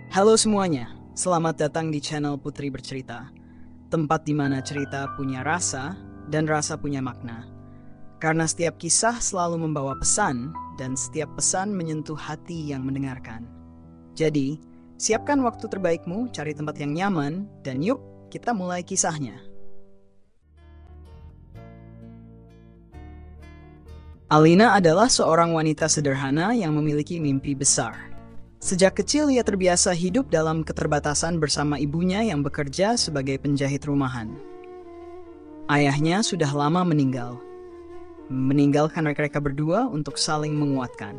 Halo semuanya, selamat datang di channel Putri Bercerita, tempat di mana cerita punya rasa dan rasa punya makna. Karena setiap kisah selalu membawa pesan dan setiap pesan menyentuh hati yang mendengarkan. Jadi, siapkan waktu terbaikmu, cari tempat yang nyaman, dan yuk kita mulai kisahnya. Alina adalah seorang wanita sederhana yang memiliki mimpi besar. Sejak kecil ia terbiasa hidup dalam keterbatasan bersama ibunya yang bekerja sebagai penjahit rumahan. Ayahnya sudah lama meninggalkan mereka berdua untuk saling menguatkan.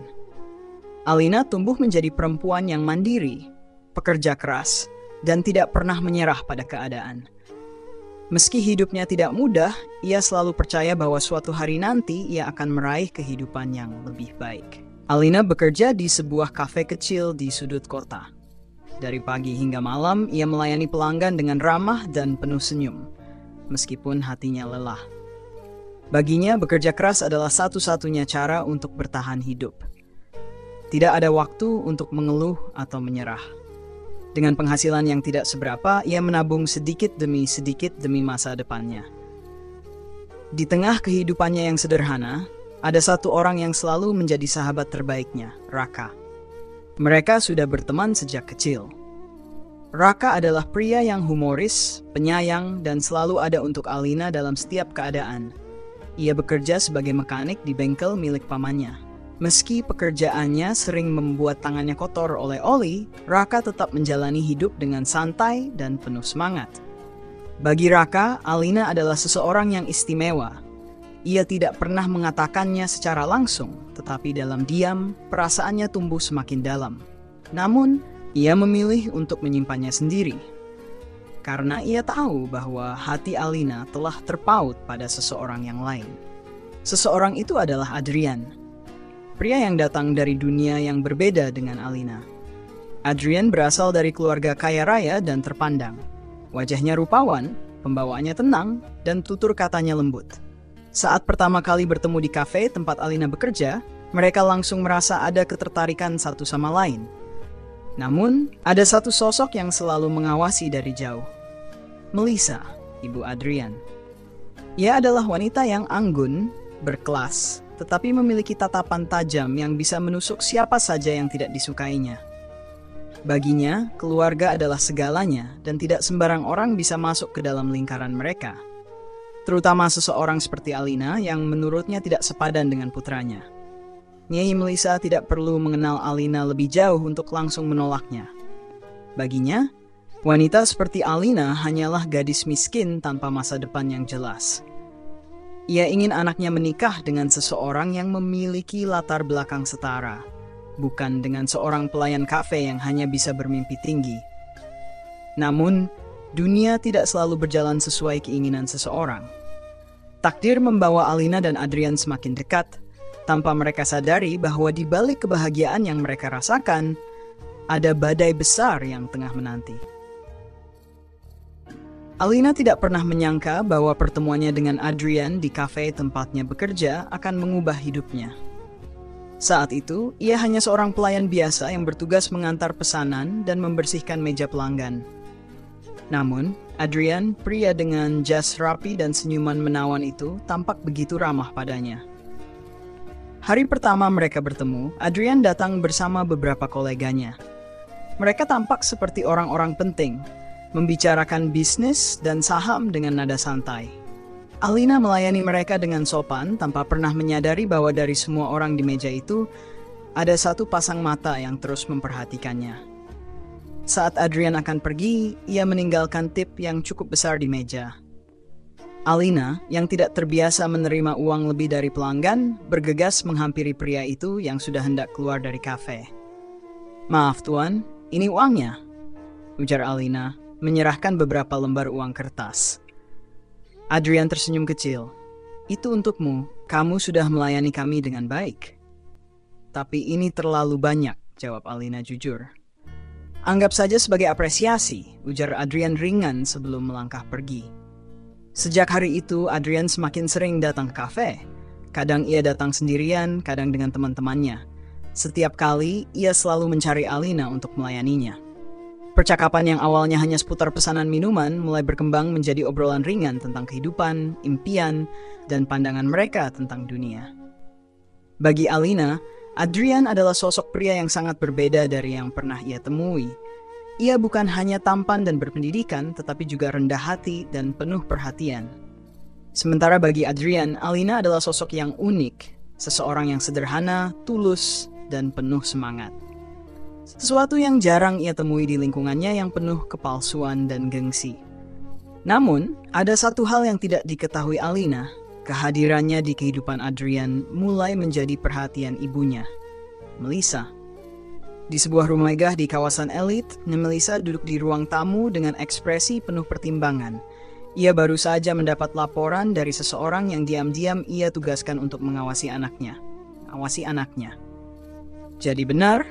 Alina tumbuh menjadi perempuan yang mandiri, pekerja keras, dan tidak pernah menyerah pada keadaan. Meski hidupnya tidak mudah, ia selalu percaya bahwa suatu hari nanti ia akan meraih kehidupan yang lebih baik. Alina bekerja di sebuah kafe kecil di sudut kota. Dari pagi hingga malam, ia melayani pelanggan dengan ramah dan penuh senyum, meskipun hatinya lelah. Baginya, bekerja keras adalah satu-satunya cara untuk bertahan hidup. Tidak ada waktu untuk mengeluh atau menyerah. Dengan penghasilan yang tidak seberapa, ia menabung sedikit demi masa depannya. Di tengah kehidupannya yang sederhana, ada satu orang yang selalu menjadi sahabat terbaiknya, Raka. Mereka sudah berteman sejak kecil. Raka adalah pria yang humoris, penyayang, dan selalu ada untuk Alina dalam setiap keadaan. Ia bekerja sebagai mekanik di bengkel milik pamannya. Meski pekerjaannya sering membuat tangannya kotor oleh oli, Raka tetap menjalani hidup dengan santai dan penuh semangat. Bagi Raka, Alina adalah seseorang yang istimewa. Ia tidak pernah mengatakannya secara langsung, tetapi dalam diam, perasaannya tumbuh semakin dalam. Namun, ia memilih untuk menyimpannya sendiri. Karena ia tahu bahwa hati Alina telah terpaut pada seseorang yang lain. Seseorang itu adalah Adrian, pria yang datang dari dunia yang berbeda dengan Alina. Adrian berasal dari keluarga kaya raya dan terpandang. Wajahnya rupawan, pembawaannya tenang, dan tutur katanya lembut. Saat pertama kali bertemu di kafe tempat Alina bekerja, mereka langsung merasa ada ketertarikan satu sama lain. Namun, ada satu sosok yang selalu mengawasi dari jauh. Melissa, ibu Adrian. Ia adalah wanita yang anggun, berkelas, tetapi memiliki tatapan tajam yang bisa menusuk siapa saja yang tidak disukainya. Baginya, keluarga adalah segalanya dan tidak sembarang orang bisa masuk ke dalam lingkaran mereka. Terutama seseorang seperti Alina yang menurutnya tidak sepadan dengan putranya. Nyai Melissa tidak perlu mengenal Alina lebih jauh untuk langsung menolaknya. Baginya, wanita seperti Alina hanyalah gadis miskin tanpa masa depan yang jelas. Ia ingin anaknya menikah dengan seseorang yang memiliki latar belakang setara, bukan dengan seorang pelayan kafe yang hanya bisa bermimpi tinggi. Namun, dunia tidak selalu berjalan sesuai keinginan seseorang. Takdir membawa Alina dan Adrian semakin dekat, tanpa mereka sadari bahwa di balik kebahagiaan yang mereka rasakan, ada badai besar yang tengah menanti. Alina tidak pernah menyangka bahwa pertemuannya dengan Adrian di kafe tempatnya bekerja akan mengubah hidupnya. Saat itu, ia hanya seorang pelayan biasa yang bertugas mengantar pesanan dan membersihkan meja pelanggan. Namun, Adrian, pria dengan jas rapi dan senyuman menawan itu, tampak begitu ramah padanya. Hari pertama mereka bertemu, Adrian datang bersama beberapa koleganya. Mereka tampak seperti orang-orang penting, membicarakan bisnis dan saham dengan nada santai. Alina melayani mereka dengan sopan tanpa pernah menyadari bahwa dari semua orang di meja itu, ada satu pasang mata yang terus memperhatikannya. Saat Adrian akan pergi, ia meninggalkan tip yang cukup besar di meja. Alina, yang tidak terbiasa menerima uang lebih dari pelanggan, bergegas menghampiri pria itu yang sudah hendak keluar dari kafe. "Maaf tuan, ini uangnya," ujar Alina, menyerahkan beberapa lembar uang kertas. Adrian tersenyum kecil. "Itu untukmu, kamu sudah melayani kami dengan baik." "Tapi ini terlalu banyak," jawab Alina jujur. "Anggap saja sebagai apresiasi," ujar Adrian ringan sebelum melangkah pergi. Sejak hari itu, Adrian semakin sering datang ke kafe. Kadang ia datang sendirian, kadang dengan teman-temannya. Setiap kali, ia selalu mencari Alina untuk melayaninya. Percakapan yang awalnya hanya seputar pesanan minuman mulai berkembang menjadi obrolan ringan tentang kehidupan, impian, dan pandangan mereka tentang dunia. Bagi Alina, Adrian adalah sosok pria yang sangat berbeda dari yang pernah ia temui. Ia bukan hanya tampan dan berpendidikan, tetapi juga rendah hati dan penuh perhatian. Sementara bagi Adrian, Alina adalah sosok yang unik, seseorang yang sederhana, tulus, dan penuh semangat. Sesuatu yang jarang ia temui di lingkungannya yang penuh kepalsuan dan gengsi. Namun, ada satu hal yang tidak diketahui Alina. Kehadirannya di kehidupan Adrian mulai menjadi perhatian ibunya, Melissa. Di sebuah rumah megah di kawasan elit, Melissa duduk di ruang tamu dengan ekspresi penuh pertimbangan. Ia baru saja mendapat laporan dari seseorang yang diam-diam ia tugaskan untuk mengawasi anaknya. Jadi benar,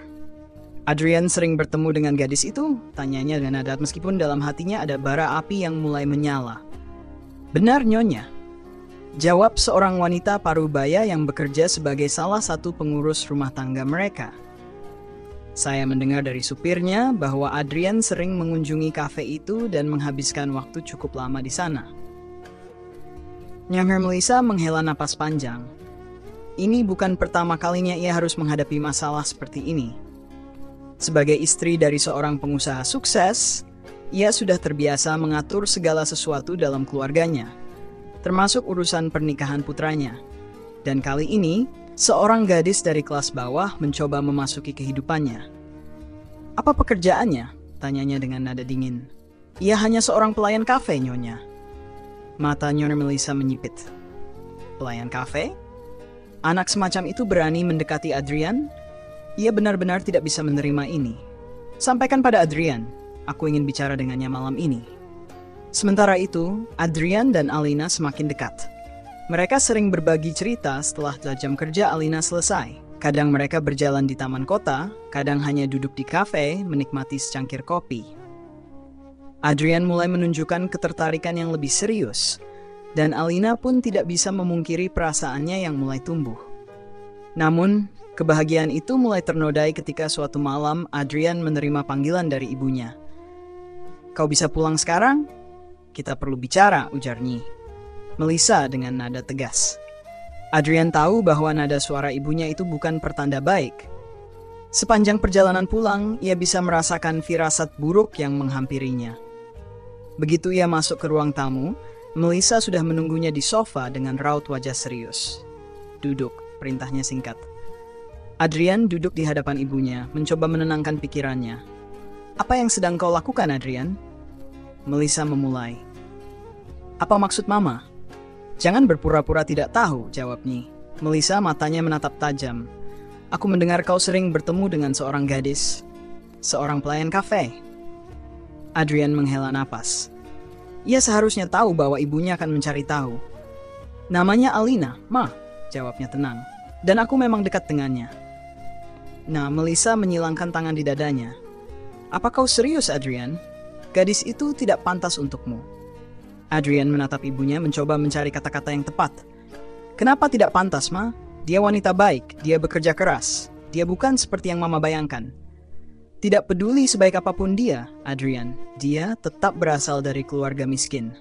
Adrian sering bertemu dengan gadis itu? Tanyanya dengan nada meskipun dalam hatinya ada bara api yang mulai menyala. Benar, Nyonya. Jawab seorang wanita parubaya yang bekerja sebagai salah satu pengurus rumah tangga mereka. Saya mendengar dari supirnya bahwa Adrian sering mengunjungi kafe itu dan menghabiskan waktu cukup lama di sana. Nyonya Melissa menghela napas panjang. Ini bukan pertama kalinya ia harus menghadapi masalah seperti ini. Sebagai istri dari seorang pengusaha sukses, ia sudah terbiasa mengatur segala sesuatu dalam keluarganya, termasuk urusan pernikahan putranya. Dan kali ini, seorang gadis dari kelas bawah mencoba memasuki kehidupannya. Apa pekerjaannya? Tanyanya dengan nada dingin. Ia hanya seorang pelayan kafe, Nyonya. Mata Nyonya Melissa menyipit. Pelayan kafe? Anak semacam itu berani mendekati Adrian? Ia benar-benar tidak bisa menerima ini. Sampaikan pada Adrian, aku ingin bicara dengannya malam ini. Sementara itu, Adrian dan Alina semakin dekat. Mereka sering berbagi cerita setelah jam kerja Alina selesai. Kadang mereka berjalan di taman kota, kadang hanya duduk di kafe menikmati secangkir kopi. Adrian mulai menunjukkan ketertarikan yang lebih serius, dan Alina pun tidak bisa memungkiri perasaannya yang mulai tumbuh. Namun, kebahagiaan itu mulai ternodai ketika suatu malam Adrian menerima panggilan dari ibunya. Kau bisa pulang sekarang? Kita perlu bicara, ujarnya Melissa dengan nada tegas. Adrian tahu bahwa nada suara ibunya itu bukan pertanda baik. Sepanjang perjalanan pulang, ia bisa merasakan firasat buruk yang menghampirinya. Begitu ia masuk ke ruang tamu, Melissa sudah menunggunya di sofa dengan raut wajah serius. Duduk, perintahnya singkat. Adrian duduk di hadapan ibunya, mencoba menenangkan pikirannya. Apa yang sedang kau lakukan, Adrian? Melissa memulai. Apa maksud Mama? Jangan berpura-pura tidak tahu, jawabnya. Melissa matanya menatap tajam. Aku mendengar kau sering bertemu dengan seorang gadis. Seorang pelayan kafe. Adrian menghela napas. Ia seharusnya tahu bahwa ibunya akan mencari tahu. Namanya Alina, Ma, jawabnya tenang. Dan aku memang dekat dengannya. Nah, Melissa menyilangkan tangan di dadanya. Apa kau serius, Adrian? Gadis itu tidak pantas untukmu. Adrian menatap ibunya mencoba mencari kata-kata yang tepat. Kenapa tidak pantas, Ma? Dia wanita baik, dia bekerja keras. Dia bukan seperti yang Mama bayangkan. Tidak peduli sebaik apapun dia, Adrian, dia tetap berasal dari keluarga miskin.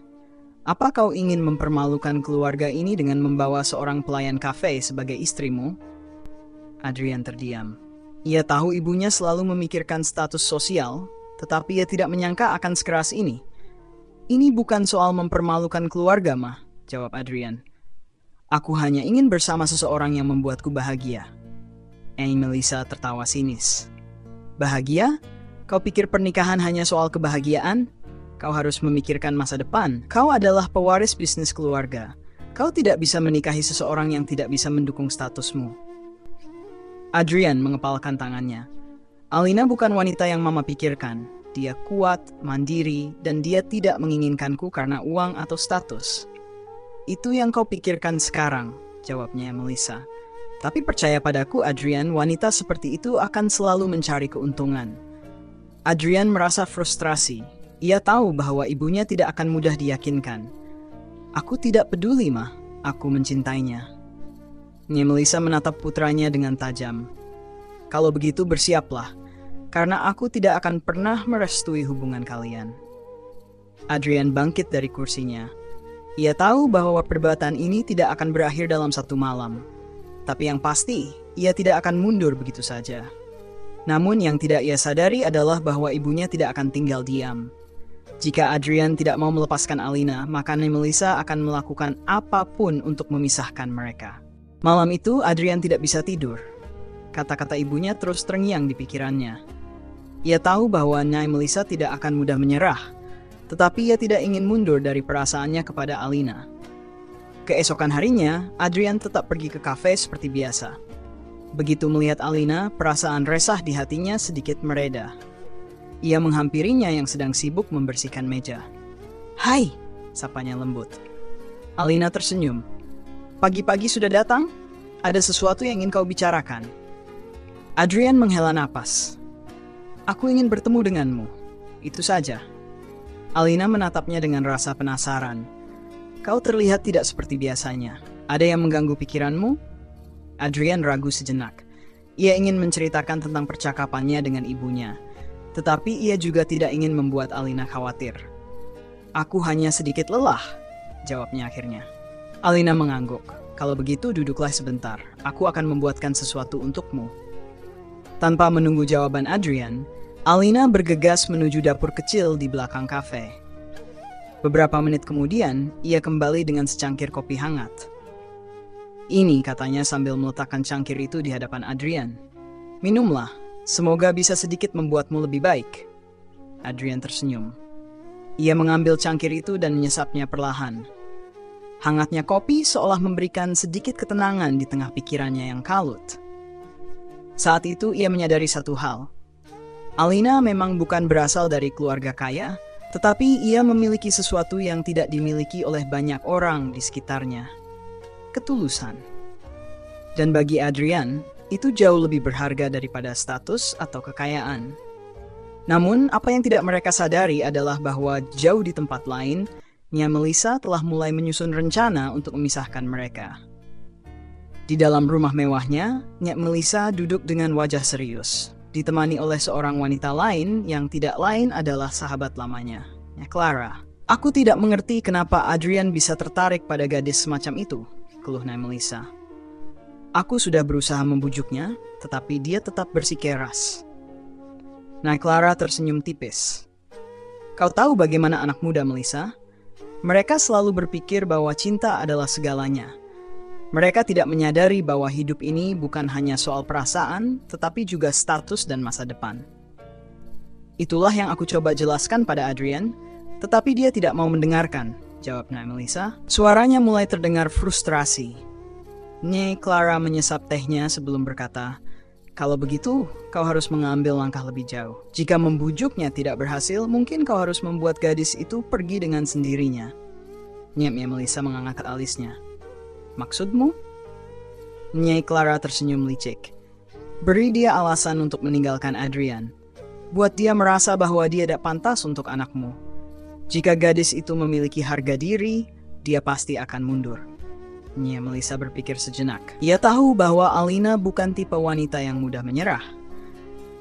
Apa kau ingin mempermalukan keluarga ini dengan membawa seorang pelayan kafe sebagai istrimu? Adrian terdiam. Ia tahu ibunya selalu memikirkan status sosial, tetapi ia tidak menyangka akan sekeras ini. Ini bukan soal mempermalukan keluarga, Ma, jawab Adrian. Aku hanya ingin bersama seseorang yang membuatku bahagia. Melissa tertawa sinis. Bahagia? Kau pikir pernikahan hanya soal kebahagiaan? Kau harus memikirkan masa depan. Kau adalah pewaris bisnis keluarga. Kau tidak bisa menikahi seseorang yang tidak bisa mendukung statusmu. Adrian mengepalkan tangannya. Alina bukan wanita yang Mama pikirkan. Dia kuat, mandiri, dan dia tidak menginginkanku karena uang atau status. Itu yang kau pikirkan sekarang, jawabnya Melissa. Tapi percaya padaku, Adrian, wanita seperti itu akan selalu mencari keuntungan. Adrian merasa frustrasi. Ia tahu bahwa ibunya tidak akan mudah diyakinkan. Aku tidak peduli, Ma. Aku mencintainya. Melissa menatap putranya dengan tajam. Kalau begitu bersiaplah. karena aku tidak akan pernah merestui hubungan kalian. Adrian bangkit dari kursinya. Ia tahu bahwa perdebatan ini tidak akan berakhir dalam satu malam. Tapi yang pasti, ia tidak akan mundur begitu saja. Namun yang tidak ia sadari adalah bahwa ibunya tidak akan tinggal diam. Jika Adrian tidak mau melepaskan Alina, maka Melissa akan melakukan apapun untuk memisahkan mereka. Malam itu, Adrian tidak bisa tidur. Kata-kata ibunya terus terngiang di pikirannya. Ia tahu bahwa Melissa tidak akan mudah menyerah, tetapi ia tidak ingin mundur dari perasaannya kepada Alina. Keesokan harinya, Adrian tetap pergi ke kafe seperti biasa. Begitu melihat Alina, perasaan resah di hatinya sedikit mereda. Ia menghampirinya yang sedang sibuk membersihkan meja. "Hai," sapanya lembut. Alina tersenyum. "Pagi-pagi sudah datang? Ada sesuatu yang ingin kau bicarakan?" Adrian menghela napas. "Aku ingin bertemu denganmu. Itu saja." Alina menatapnya dengan rasa penasaran. "Kau terlihat tidak seperti biasanya. Ada yang mengganggu pikiranmu?" Adrian ragu sejenak. Ia ingin menceritakan tentang percakapannya dengan ibunya. Tetapi ia juga tidak ingin membuat Alina khawatir. "Aku hanya sedikit lelah," jawabnya akhirnya. Alina mengangguk. "Kalau begitu duduklah sebentar. Aku akan membuatkan sesuatu untukmu." Tanpa menunggu jawaban Adrian, Alina bergegas menuju dapur kecil di belakang kafe. Beberapa menit kemudian, ia kembali dengan secangkir kopi hangat. "Ini," katanya sambil meletakkan cangkir itu di hadapan Adrian. "Minumlah, semoga bisa sedikit membuatmu lebih baik." Adrian tersenyum. Ia mengambil cangkir itu dan menyesapnya perlahan. Hangatnya kopi seolah memberikan sedikit ketenangan di tengah pikirannya yang kalut. Saat itu ia menyadari satu hal. Alina memang bukan berasal dari keluarga kaya, tetapi ia memiliki sesuatu yang tidak dimiliki oleh banyak orang di sekitarnya. Ketulusan. Dan bagi Adrian, itu jauh lebih berharga daripada status atau kekayaan. Namun, apa yang tidak mereka sadari adalah bahwa jauh di tempat lain, Melissa telah mulai menyusun rencana untuk memisahkan mereka. Di dalam rumah mewahnya, Melissa duduk dengan wajah serius, ditemani oleh seorang wanita lain yang tidak lain adalah sahabat lamanya, Clara. "Aku tidak mengerti kenapa Adrian bisa tertarik pada gadis semacam itu," keluh Melissa. "Aku sudah berusaha membujuknya, tetapi dia tetap bersikeras." Clara tersenyum tipis. "Kau tahu bagaimana anak muda, Melissa? Mereka selalu berpikir bahwa cinta adalah segalanya. Mereka tidak menyadari bahwa hidup ini bukan hanya soal perasaan, tetapi juga status dan masa depan." "Itulah yang aku coba jelaskan pada Adrian, tetapi dia tidak mau mendengarkan," jawab Melissa. Suaranya mulai terdengar frustrasi. Clara menyesap tehnya sebelum berkata, "Kalau begitu, kau harus mengambil langkah lebih jauh. Jika membujuknya tidak berhasil, mungkin kau harus membuat gadis itu pergi dengan sendirinya." Melissa mengangkat alisnya. "Maksudmu?" Clara tersenyum licik. "Beri dia alasan untuk meninggalkan Adrian. Buat dia merasa bahwa dia tidak pantas untuk anakmu. Jika gadis itu memiliki harga diri, dia pasti akan mundur." Melissa berpikir sejenak. Ia tahu bahwa Alina bukan tipe wanita yang mudah menyerah.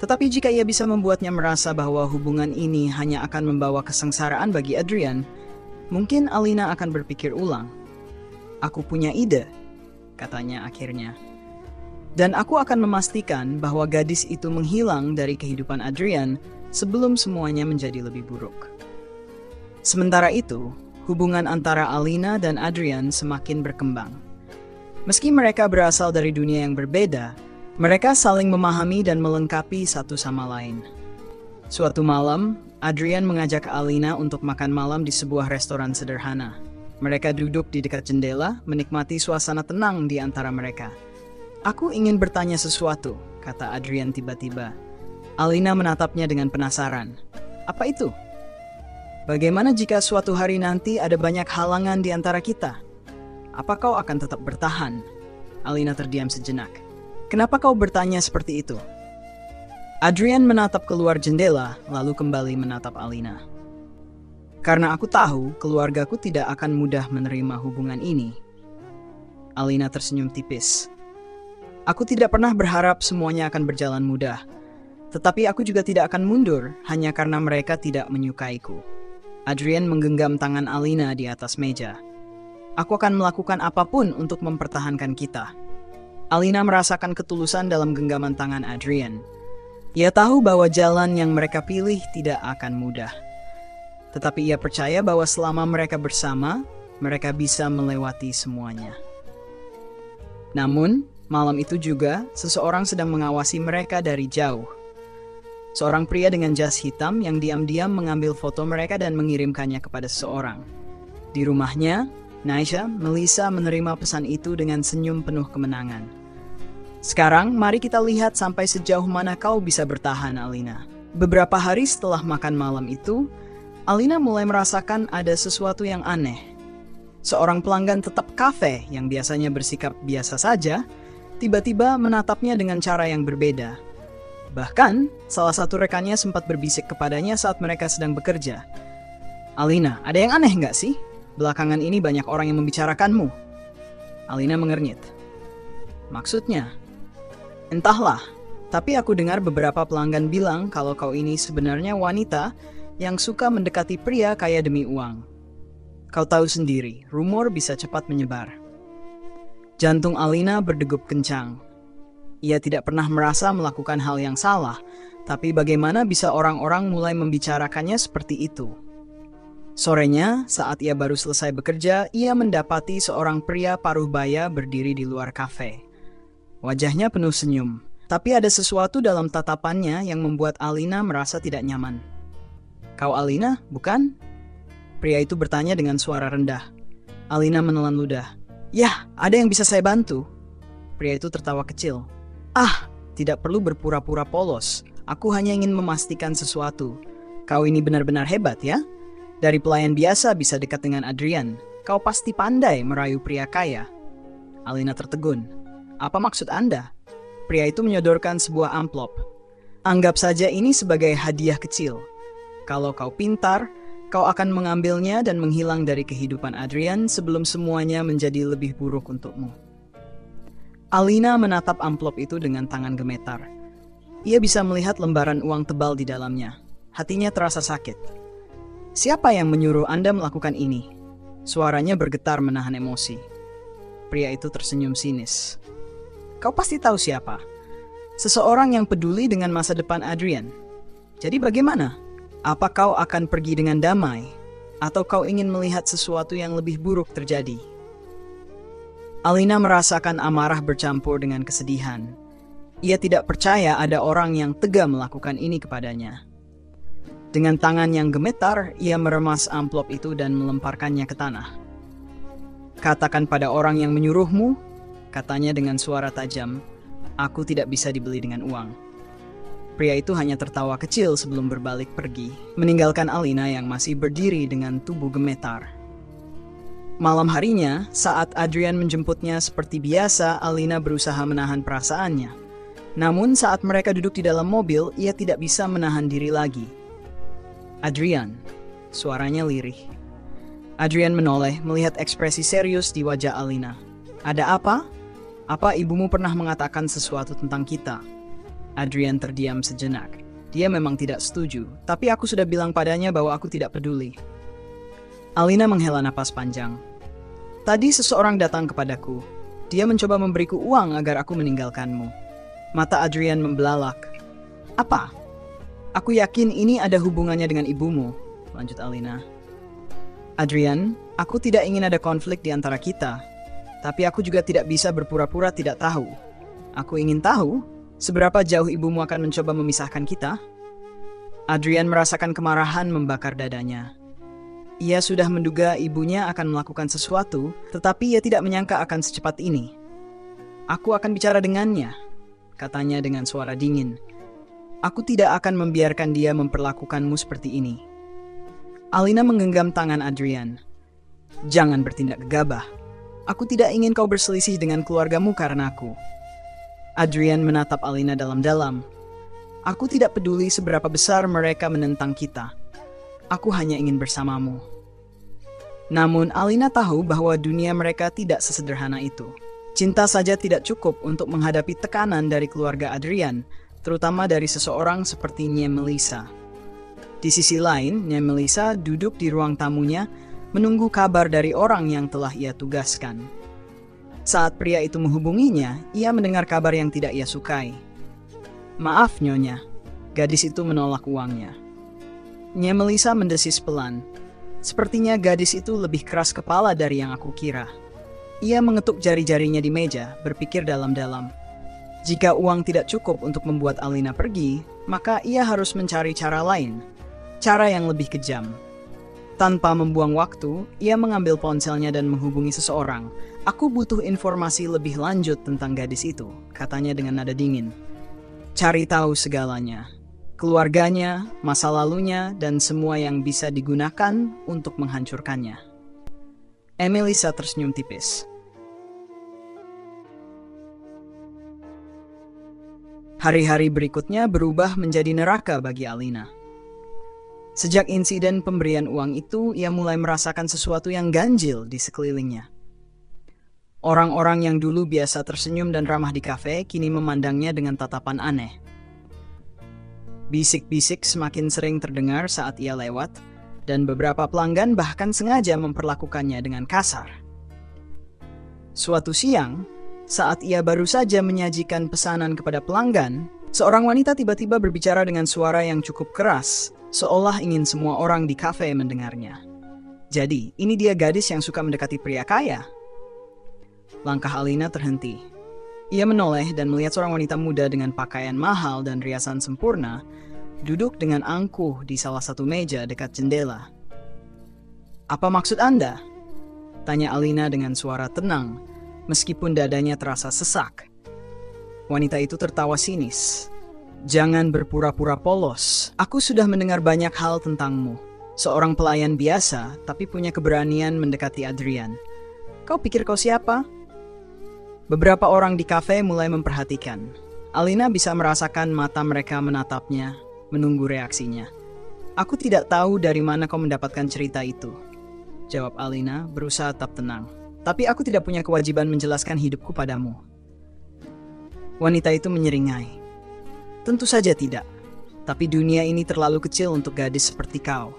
Tetapi jika ia bisa membuatnya merasa bahwa hubungan ini hanya akan membawa kesengsaraan bagi Adrian, mungkin Alina akan berpikir ulang. "Aku punya ide," katanya akhirnya. "Dan aku akan memastikan bahwa gadis itu menghilang dari kehidupan Adrian sebelum semuanya menjadi lebih buruk." Sementara itu, hubungan antara Alina dan Adrian semakin berkembang. Meski mereka berasal dari dunia yang berbeda, mereka saling memahami dan melengkapi satu sama lain. Suatu malam, Adrian mengajak Alina untuk makan malam di sebuah restoran sederhana. Mereka duduk di dekat jendela, menikmati suasana tenang di antara mereka. "Aku ingin bertanya sesuatu," kata Adrian tiba-tiba. Alina menatapnya dengan penasaran. "Apa itu?" "Bagaimana jika suatu hari nanti ada banyak halangan di antara kita? Apa kau akan tetap bertahan?" Alina terdiam sejenak. "Kenapa kau bertanya seperti itu?" Adrian menatap keluar jendela, lalu kembali menatap Alina. "Karena aku tahu keluargaku tidak akan mudah menerima hubungan ini." Alina tersenyum tipis. "Aku tidak pernah berharap semuanya akan berjalan mudah. Tetapi aku juga tidak akan mundur hanya karena mereka tidak menyukaiku. Adrian menggenggam tangan Alina di atas meja. Aku akan melakukan apapun untuk mempertahankan kita. Alina merasakan ketulusan dalam genggaman tangan Adrian. Ia tahu bahwa jalan yang mereka pilih tidak akan mudah. Tetapi ia percaya bahwa selama mereka bersama, mereka bisa melewati semuanya. Namun, malam itu juga seseorang sedang mengawasi mereka dari jauh. Seorang pria dengan jas hitam yang diam-diam mengambil foto mereka dan mengirimkannya kepada seseorang. Di rumahnya, Naisha, Melissa menerima pesan itu dengan senyum penuh kemenangan. Sekarang, mari kita lihat sampai sejauh mana kau bisa bertahan, Alina. Beberapa hari setelah makan malam itu, Alina mulai merasakan ada sesuatu yang aneh. Seorang pelanggan tetap kafe yang biasanya bersikap biasa saja, tiba-tiba menatapnya dengan cara yang berbeda. Bahkan, salah satu rekannya sempat berbisik kepadanya saat mereka sedang bekerja. Alina, ada yang aneh nggak sih? Belakangan ini banyak orang yang membicarakanmu. Alina mengernyit. Maksudnya? Entahlah, tapi aku dengar beberapa pelanggan bilang kalau kau ini sebenarnya wanita yang suka mendekati pria kaya demi uang. Kau tahu sendiri, rumor bisa cepat menyebar. Jantung Alina berdegup kencang. Ia tidak pernah merasa melakukan hal yang salah, tapi bagaimana bisa orang-orang mulai membicarakannya seperti itu? Sorenya, saat ia baru selesai bekerja, ia mendapati seorang pria paruh baya berdiri di luar kafe. Wajahnya penuh senyum, tapi ada sesuatu dalam tatapannya yang membuat Alina merasa tidak nyaman. Kau Alina, bukan? Pria itu bertanya dengan suara rendah. Alina menelan ludah. Yah, ada yang bisa saya bantu? Pria itu tertawa kecil. Ah, tidak perlu berpura-pura polos. Aku hanya ingin memastikan sesuatu. Kau ini benar-benar hebat ya? Dari pelayan biasa bisa dekat dengan Adrian. Kau pasti pandai merayu pria kaya. Alina tertegun. Apa maksud Anda? Pria itu menyodorkan sebuah amplop. Anggap saja ini sebagai hadiah kecil. Kalau kau pintar, kau akan mengambilnya dan menghilang dari kehidupan Adrian sebelum semuanya menjadi lebih buruk untukmu. Alina menatap amplop itu dengan tangan gemetar. Ia bisa melihat lembaran uang tebal di dalamnya. Hatinya terasa sakit. Siapa yang menyuruh Anda melakukan ini? Suaranya bergetar menahan emosi. Pria itu tersenyum sinis. Kau pasti tahu siapa. Seseorang yang peduli dengan masa depan Adrian. Jadi bagaimana? Apa kau akan pergi dengan damai? Atau kau ingin melihat sesuatu yang lebih buruk terjadi? Alina merasakan amarah bercampur dengan kesedihan. Ia tidak percaya ada orang yang tega melakukan ini kepadanya. Dengan tangan yang gemetar, ia meremas amplop itu dan melemparkannya ke tanah. Katakan pada orang yang menyuruhmu, katanya dengan suara tajam, aku tidak bisa dibeli dengan uang. Pria itu hanya tertawa kecil sebelum berbalik pergi, meninggalkan Alina yang masih berdiri dengan tubuh gemetar. Malam harinya, saat Adrian menjemputnya seperti biasa, Alina berusaha menahan perasaannya. Namun saat mereka duduk di dalam mobil, ia tidak bisa menahan diri lagi. Adrian, suaranya lirih. Adrian menoleh melihat ekspresi serius di wajah Alina. Ada apa? Apa ibumu pernah mengatakan sesuatu tentang kita? Adrian terdiam sejenak. Dia memang tidak setuju, tapi aku sudah bilang padanya bahwa aku tidak peduli. Alina menghela napas panjang. Tadi seseorang datang kepadaku. Dia mencoba memberiku uang agar aku meninggalkanmu. Mata Adrian membelalak. Apa? Aku yakin ini ada hubungannya dengan ibumu, lanjut Alina. Adrian, aku tidak ingin ada konflik di antara kita. Tapi aku juga tidak bisa berpura-pura tidak tahu. Aku ingin tahu, seberapa jauh ibumu akan mencoba memisahkan kita? Adrian merasakan kemarahan membakar dadanya. Ia sudah menduga ibunya akan melakukan sesuatu, tetapi ia tidak menyangka akan secepat ini. Aku akan bicara dengannya, katanya dengan suara dingin. Aku tidak akan membiarkan dia memperlakukanmu seperti ini. Alina menggenggam tangan Adrian. Jangan bertindak gegabah. Aku tidak ingin kau berselisih dengan keluargamu karena aku. Adrian menatap Alina dalam-dalam. Aku tidak peduli seberapa besar mereka menentang kita. Aku hanya ingin bersamamu. Namun Alina tahu bahwa dunia mereka tidak sesederhana itu. Cinta saja tidak cukup untuk menghadapi tekanan dari keluarga Adrian, terutama dari seseorang seperti Nye Melissa. Di sisi lain, Nye Melissa duduk di ruang tamunya menunggu kabar dari orang yang telah ia tugaskan. Saat pria itu menghubunginya, ia mendengar kabar yang tidak ia sukai. "Maaf, Nyonya," gadis itu menolak uangnya. Nye Melissa mendesis pelan. Sepertinya gadis itu lebih keras kepala dari yang aku kira. Ia mengetuk jari-jarinya di meja, berpikir dalam-dalam. Jika uang tidak cukup untuk membuat Alina pergi, maka ia harus mencari cara lain. Cara yang lebih kejam. Tanpa membuang waktu, ia mengambil ponselnya dan menghubungi seseorang. "Aku butuh informasi lebih lanjut tentang gadis itu," katanya dengan nada dingin. "Cari tahu segalanya. Keluarganya, masa lalunya, dan semua yang bisa digunakan untuk menghancurkannya." Melissa tersenyum tipis. Hari-hari berikutnya berubah menjadi neraka bagi Alina. Sejak insiden pemberian uang itu, ia mulai merasakan sesuatu yang ganjil di sekelilingnya. Orang-orang yang dulu biasa tersenyum dan ramah di kafe, kini memandangnya dengan tatapan aneh. Bisik-bisik semakin sering terdengar saat ia lewat, dan beberapa pelanggan bahkan sengaja memperlakukannya dengan kasar. Suatu siang, saat ia baru saja menyajikan pesanan kepada pelanggan, seorang wanita tiba-tiba berbicara dengan suara yang cukup keras, seolah ingin semua orang di kafe mendengarnya. Jadi, ini dia gadis yang suka mendekati pria kaya. Langkah Alina terhenti. Ia menoleh dan melihat seorang wanita muda dengan pakaian mahal dan riasan sempurna, duduk dengan angkuh di salah satu meja dekat jendela. "Apa maksud Anda?" tanya Alina dengan suara tenang, meskipun dadanya terasa sesak. Wanita itu tertawa sinis. "Jangan berpura-pura polos. Aku sudah mendengar banyak hal tentangmu. Seorang pelayan biasa, tapi punya keberanian mendekati Adrian. Kau pikir kau siapa?" Beberapa orang di kafe mulai memperhatikan. Alina bisa merasakan mata mereka menatapnya, menunggu reaksinya. "Aku tidak tahu dari mana kau mendapatkan cerita itu," jawab Alina, berusaha tetap tenang. "Tapi aku tidak punya kewajiban menjelaskan hidupku padamu." Wanita itu menyeringai. "Tentu saja tidak. Tapi dunia ini terlalu kecil untuk gadis seperti kau.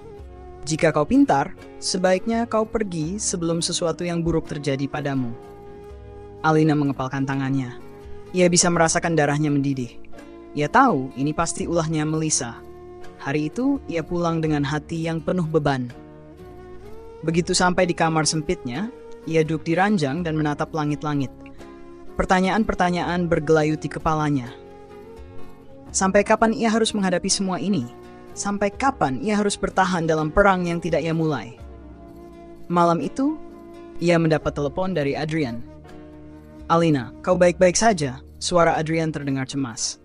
Jika kau pintar, sebaiknya kau pergi sebelum sesuatu yang buruk terjadi padamu." Alina mengepalkan tangannya. Ia bisa merasakan darahnya mendidih. Ia tahu ini pasti ulahnya Melissa. Hari itu, ia pulang dengan hati yang penuh beban. Begitu sampai di kamar sempitnya, ia duduk di ranjang dan menatap langit-langit. Pertanyaan-pertanyaan bergelayut di kepalanya. Sampai kapan ia harus menghadapi semua ini? Sampai kapan ia harus bertahan dalam perang yang tidak ia mulai? Malam itu, ia mendapat telepon dari Adrian. "Alina, kau baik-baik saja?" Suara Adrian terdengar cemas.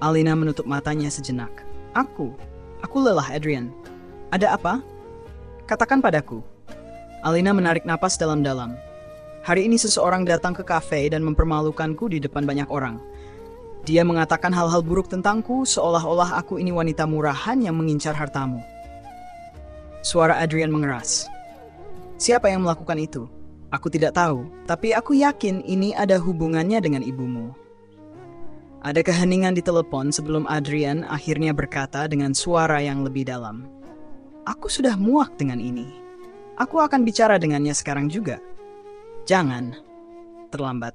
Alina menutup matanya sejenak. Aku lelah, Adrian. "Ada apa? Katakan padaku." Alina menarik napas dalam-dalam. "Hari ini seseorang datang ke kafe dan mempermalukanku di depan banyak orang. Dia mengatakan hal-hal buruk tentangku, seolah-olah aku ini wanita murahan yang mengincar hartamu." Suara Adrian mengeras. "Siapa yang melakukan itu?" "Aku tidak tahu, tapi aku yakin ini ada hubungannya dengan ibumu." Ada keheningan di telepon sebelum Adrian akhirnya berkata dengan suara yang lebih dalam. "Aku sudah muak dengan ini. Aku akan bicara dengannya sekarang juga." "Jangan." Terlambat.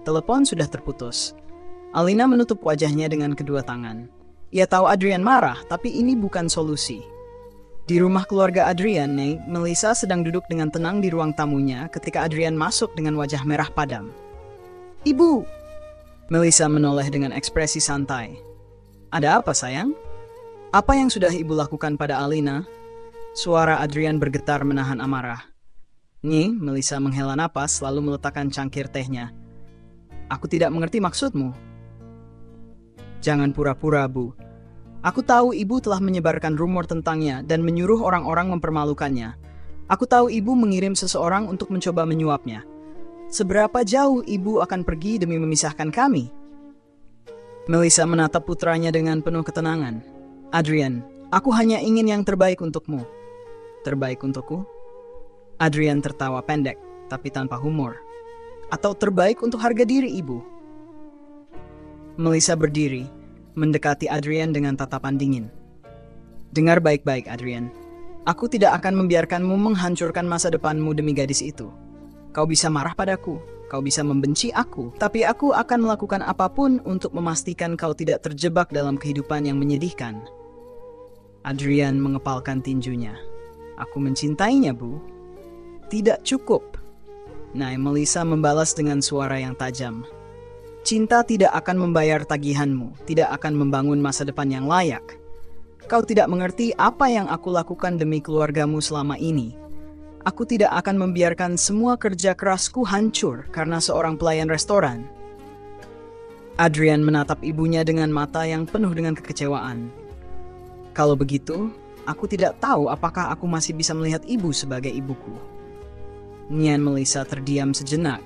Telepon sudah terputus. Alina menutup wajahnya dengan kedua tangan. Ia tahu Adrian marah, tapi ini bukan solusi. Di rumah keluarga Adrian, Melissa sedang duduk dengan tenang di ruang tamunya ketika Adrian masuk dengan wajah merah padam. "Ibu!" Melissa menoleh dengan ekspresi santai. "Ada apa, sayang? Apa yang sudah ibu lakukan pada Alina?" Suara Adrian bergetar menahan amarah. Melissa menghela napas lalu meletakkan cangkir tehnya. "Aku tidak mengerti maksudmu." "Jangan pura-pura, Bu. Aku tahu ibu telah menyebarkan rumor tentangnya dan menyuruh orang-orang mempermalukannya. Aku tahu ibu mengirim seseorang untuk mencoba menyuapnya. Seberapa jauh ibu akan pergi demi memisahkan kami?" Melissa menatap putranya dengan penuh ketenangan. "Adrian, aku hanya ingin yang terbaik untukmu." "Terbaik untukku?" Adrian tertawa pendek, tapi tanpa humor. "Atau terbaik untuk harga diri ibu?" Melissa berdiri. mendekati Adrian dengan tatapan dingin. Dengar baik-baik, Adrian. Aku tidak akan membiarkanmu menghancurkan masa depanmu demi gadis itu. Kau bisa marah padaku, kau bisa membenci aku, tapi aku akan melakukan apapun untuk memastikan kau tidak terjebak dalam kehidupan yang menyedihkan. Adrian mengepalkan tinjunya. Aku mencintainya, Bu. Tidak cukup. Nah, Melissa membalas dengan suara yang tajam. Cinta tidak akan membayar tagihanmu, tidak akan membangun masa depan yang layak. Kau tidak mengerti apa yang aku lakukan demi keluargamu selama ini. Aku tidak akan membiarkan semua kerja kerasku hancur karena seorang pelayan restoran. Adrian menatap ibunya dengan mata yang penuh dengan kekecewaan. Kalau begitu, aku tidak tahu apakah aku masih bisa melihat ibu sebagai ibuku. Nian Melissa terdiam sejenak,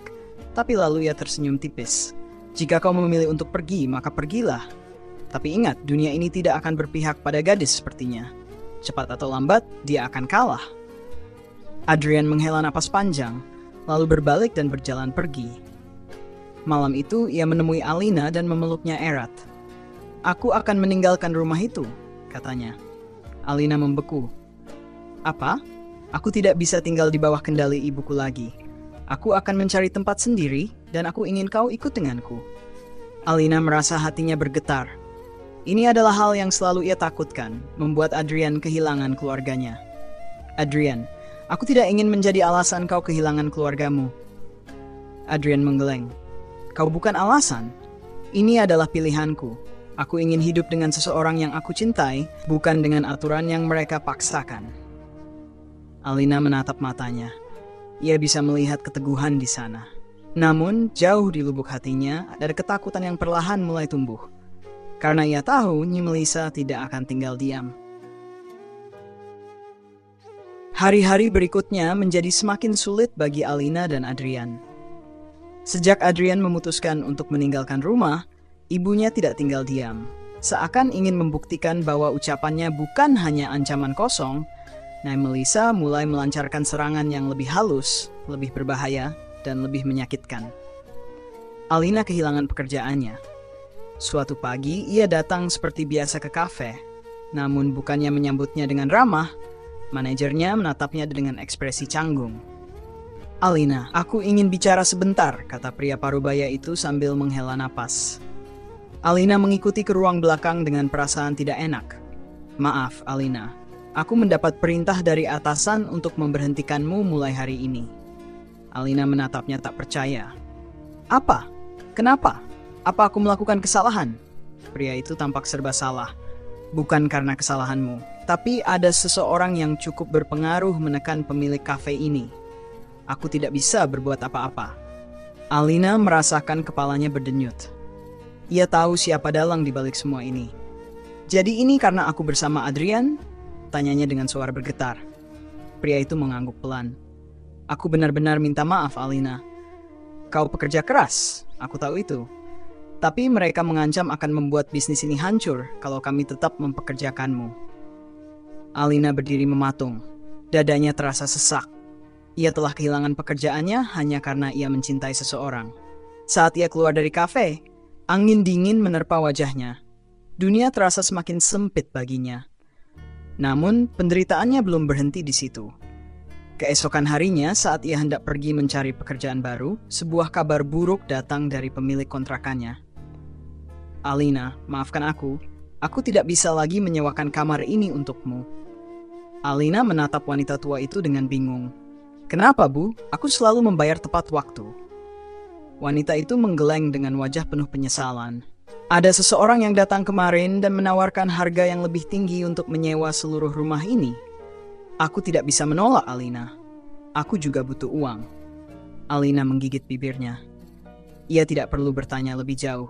tapi lalu ia tersenyum tipis. Jika kau memilih untuk pergi, maka pergilah. Tapi ingat, dunia ini tidak akan berpihak pada gadis sepertinya. Cepat atau lambat, dia akan kalah. Adrian menghela napas panjang, lalu berbalik dan berjalan pergi. Malam itu, ia menemui Alina dan memeluknya erat. Aku akan meninggalkan rumah itu, katanya. Alina membeku. Apa? Aku tidak bisa tinggal di bawah kendali ibuku lagi. Aku akan mencari tempat sendiri dan aku ingin kau ikut denganku. Alina merasa hatinya bergetar. Ini adalah hal yang selalu ia takutkan, membuat Adrian kehilangan keluarganya. Adrian, aku tidak ingin menjadi alasan kau kehilangan keluargamu. Adrian menggeleng. Kau bukan alasan. Ini adalah pilihanku. Aku ingin hidup dengan seseorang yang aku cintai, bukan dengan aturan yang mereka paksakan. Alina menatap matanya. Ia bisa melihat keteguhan di sana. Namun, jauh di lubuk hatinya, ada ketakutan yang perlahan mulai tumbuh. Karena ia tahu Nyi Melissa tidak akan tinggal diam. Hari-hari berikutnya menjadi semakin sulit bagi Alina dan Adrian. Sejak Adrian memutuskan untuk meninggalkan rumah, ibunya tidak tinggal diam. Seakan ingin membuktikan bahwa ucapannya bukan hanya ancaman kosong, Nyi Melissa mulai melancarkan serangan yang lebih halus, lebih berbahaya, dan lebih menyakitkan. Alina kehilangan pekerjaannya. Suatu pagi, ia datang seperti biasa ke kafe. Namun bukannya menyambutnya dengan ramah, manajernya menatapnya dengan ekspresi canggung. Alina, aku ingin bicara sebentar, kata pria parubaya itu sambil menghela napas. Alina mengikuti ke ruang belakang dengan perasaan tidak enak. Maaf, Alina. Aku mendapat perintah dari atasan untuk memberhentikanmu mulai hari ini. Alina menatapnya tak percaya. Apa? Kenapa? Apa aku melakukan kesalahan? Pria itu tampak serba salah. Bukan karena kesalahanmu, tapi ada seseorang yang cukup berpengaruh menekan pemilik kafe ini. Aku tidak bisa berbuat apa-apa. Alina merasakan kepalanya berdenyut. Ia tahu siapa dalang di balik semua ini. Jadi ini karena aku bersama Adrian? Tanyanya dengan suara bergetar. Pria itu mengangguk pelan. Aku benar-benar minta maaf, Alina. Kau pekerja keras, aku tahu itu. Tapi mereka mengancam akan membuat bisnis ini hancur kalau kami tetap mempekerjakanmu. Alina berdiri mematung. Dadanya terasa sesak. Ia telah kehilangan pekerjaannya hanya karena ia mencintai seseorang. Saat ia keluar dari kafe, angin dingin menerpa wajahnya. Dunia terasa semakin sempit baginya. Namun, penderitaannya belum berhenti di situ. Keesokan harinya, saat ia hendak pergi mencari pekerjaan baru, sebuah kabar buruk datang dari pemilik kontrakannya. Alina, maafkan aku tidak bisa lagi menyewakan kamar ini untukmu. Alina menatap wanita tua itu dengan bingung. Kenapa, Bu? Aku selalu membayar tepat waktu. Wanita itu menggeleng dengan wajah penuh penyesalan. Ada seseorang yang datang kemarin dan menawarkan harga yang lebih tinggi untuk menyewa seluruh rumah ini. Aku tidak bisa menolak, Alina. Aku juga butuh uang. Alina menggigit bibirnya. Ia tidak perlu bertanya lebih jauh.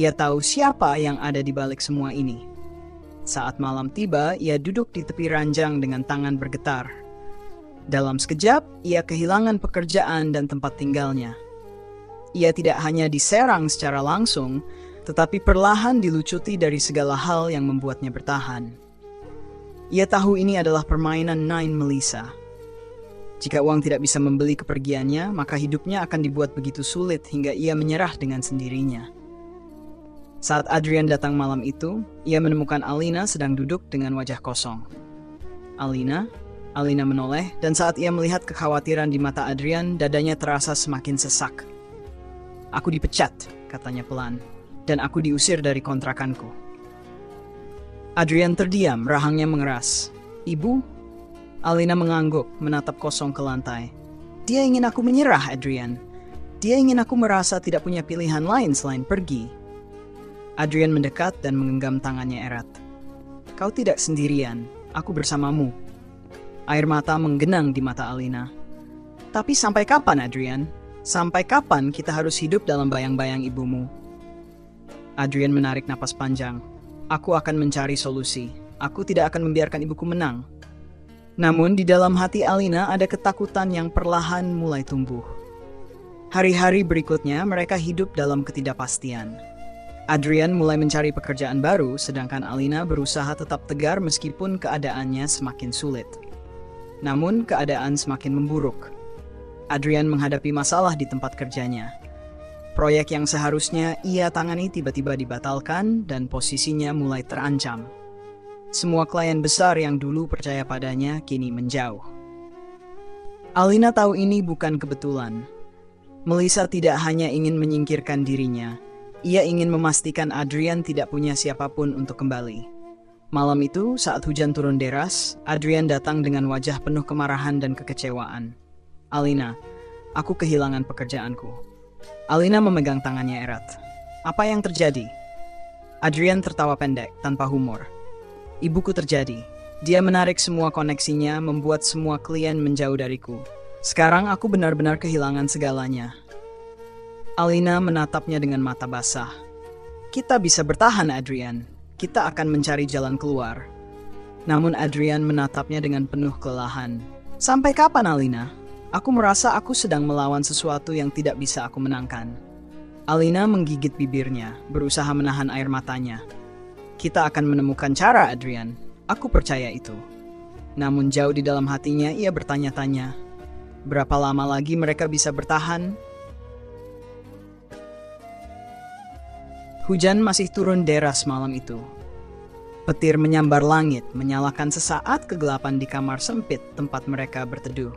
Ia tahu siapa yang ada di balik semua ini. Saat malam tiba, ia duduk di tepi ranjang dengan tangan bergetar. Dalam sekejap, ia kehilangan pekerjaan dan tempat tinggalnya. Ia tidak hanya diserang secara langsung, tetapi perlahan dilucuti dari segala hal yang membuatnya bertahan. Ia tahu ini adalah permainan Nyi Melissa. Jika uang tidak bisa membeli kepergiannya, maka hidupnya akan dibuat begitu sulit hingga ia menyerah dengan sendirinya. Saat Adrian datang malam itu, ia menemukan Alina sedang duduk dengan wajah kosong. Alina menoleh, dan saat ia melihat kekhawatiran di mata Adrian, dadanya terasa semakin sesak. "Aku dipecat," katanya pelan, "dan aku diusir dari kontrakanku." Adrian terdiam, rahangnya mengeras. "Ibu?" Alina mengangguk, menatap kosong ke lantai. "Dia ingin aku menyerah, Adrian. Dia ingin aku merasa tidak punya pilihan lain selain pergi." Adrian mendekat dan menggenggam tangannya erat. "Kau tidak sendirian, aku bersamamu." Air mata menggenang di mata Alina. "Tapi sampai kapan, Adrian? Sampai kapan kita harus hidup dalam bayang-bayang ibumu?" Adrian menarik napas panjang. "Aku akan mencari solusi. Aku tidak akan membiarkan ibuku menang." Namun di dalam hati Alina ada ketakutan yang perlahan mulai tumbuh. Hari-hari berikutnya mereka hidup dalam ketidakpastian. Adrian mulai mencari pekerjaan baru, sedangkan Alina berusaha tetap tegar meskipun keadaannya semakin sulit. Namun keadaan semakin memburuk. Adrian menghadapi masalah di tempat kerjanya. Proyek yang seharusnya ia tangani tiba-tiba dibatalkan dan posisinya mulai terancam. Semua klien besar yang dulu percaya padanya kini menjauh. Alina tahu ini bukan kebetulan. Melissa tidak hanya ingin menyingkirkan dirinya, ia ingin memastikan Adrian tidak punya siapapun untuk kembali. Malam itu, saat hujan turun deras, Adrian datang dengan wajah penuh kemarahan dan kekecewaan. "Alina, aku kehilangan pekerjaanku." Alina memegang tangannya erat. "Apa yang terjadi?" Adrian tertawa pendek, tanpa humor. "Ibuku terjadi. Dia menarik semua koneksinya, membuat semua klien menjauh dariku. Sekarang aku benar-benar kehilangan segalanya." Alina menatapnya dengan mata basah. "Kita bisa bertahan, Adrian. Kita akan mencari jalan keluar." Namun Adrian menatapnya dengan penuh kelelahan. "Sampai kapan, Alina? Aku merasa aku sedang melawan sesuatu yang tidak bisa aku menangkan." Alina menggigit bibirnya, berusaha menahan air matanya. "Kita akan menemukan cara, Adrian. Aku percaya itu." Namun jauh di dalam hatinya ia bertanya-tanya, berapa lama lagi mereka bisa bertahan? Hujan masih turun deras malam itu. Petir menyambar langit, menyalakan sesaat kegelapan di kamar sempit tempat mereka berteduh.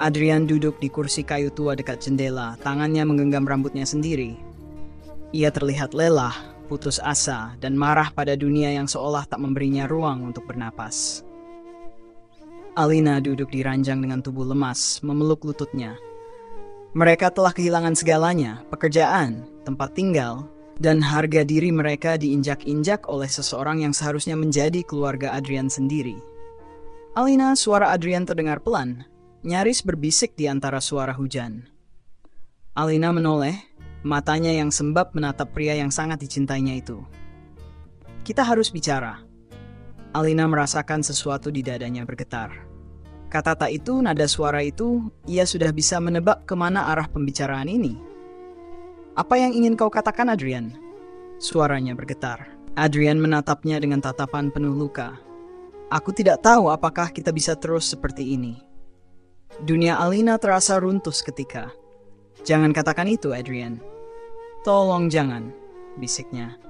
Adrian duduk di kursi kayu tua dekat jendela, tangannya menggenggam rambutnya sendiri. Ia terlihat lelah, putus asa, dan marah pada dunia yang seolah tak memberinya ruang untuk bernapas. Alina duduk di ranjang dengan tubuh lemas, memeluk lututnya. Mereka telah kehilangan segalanya, pekerjaan, tempat tinggal, dan harga diri mereka diinjak-injak oleh seseorang yang seharusnya menjadi keluarga Adrian sendiri. "Alina," suara Adrian terdengar pelan, nyaris berbisik di antara suara hujan. Alina menoleh, matanya yang sembab menatap pria yang sangat dicintainya itu. "Kita harus bicara." Alina merasakan sesuatu di dadanya bergetar. Kata itu, nada suara itu, ia sudah bisa menebak kemana arah pembicaraan ini. "Apa yang ingin kau katakan, Adrian?" Suaranya bergetar. Adrian menatapnya dengan tatapan penuh luka. "Aku tidak tahu apakah kita bisa terus seperti ini." Dunia Alina terasa runtuh seketika. "Jangan katakan itu, Adrian." "Tolong jangan," bisiknya.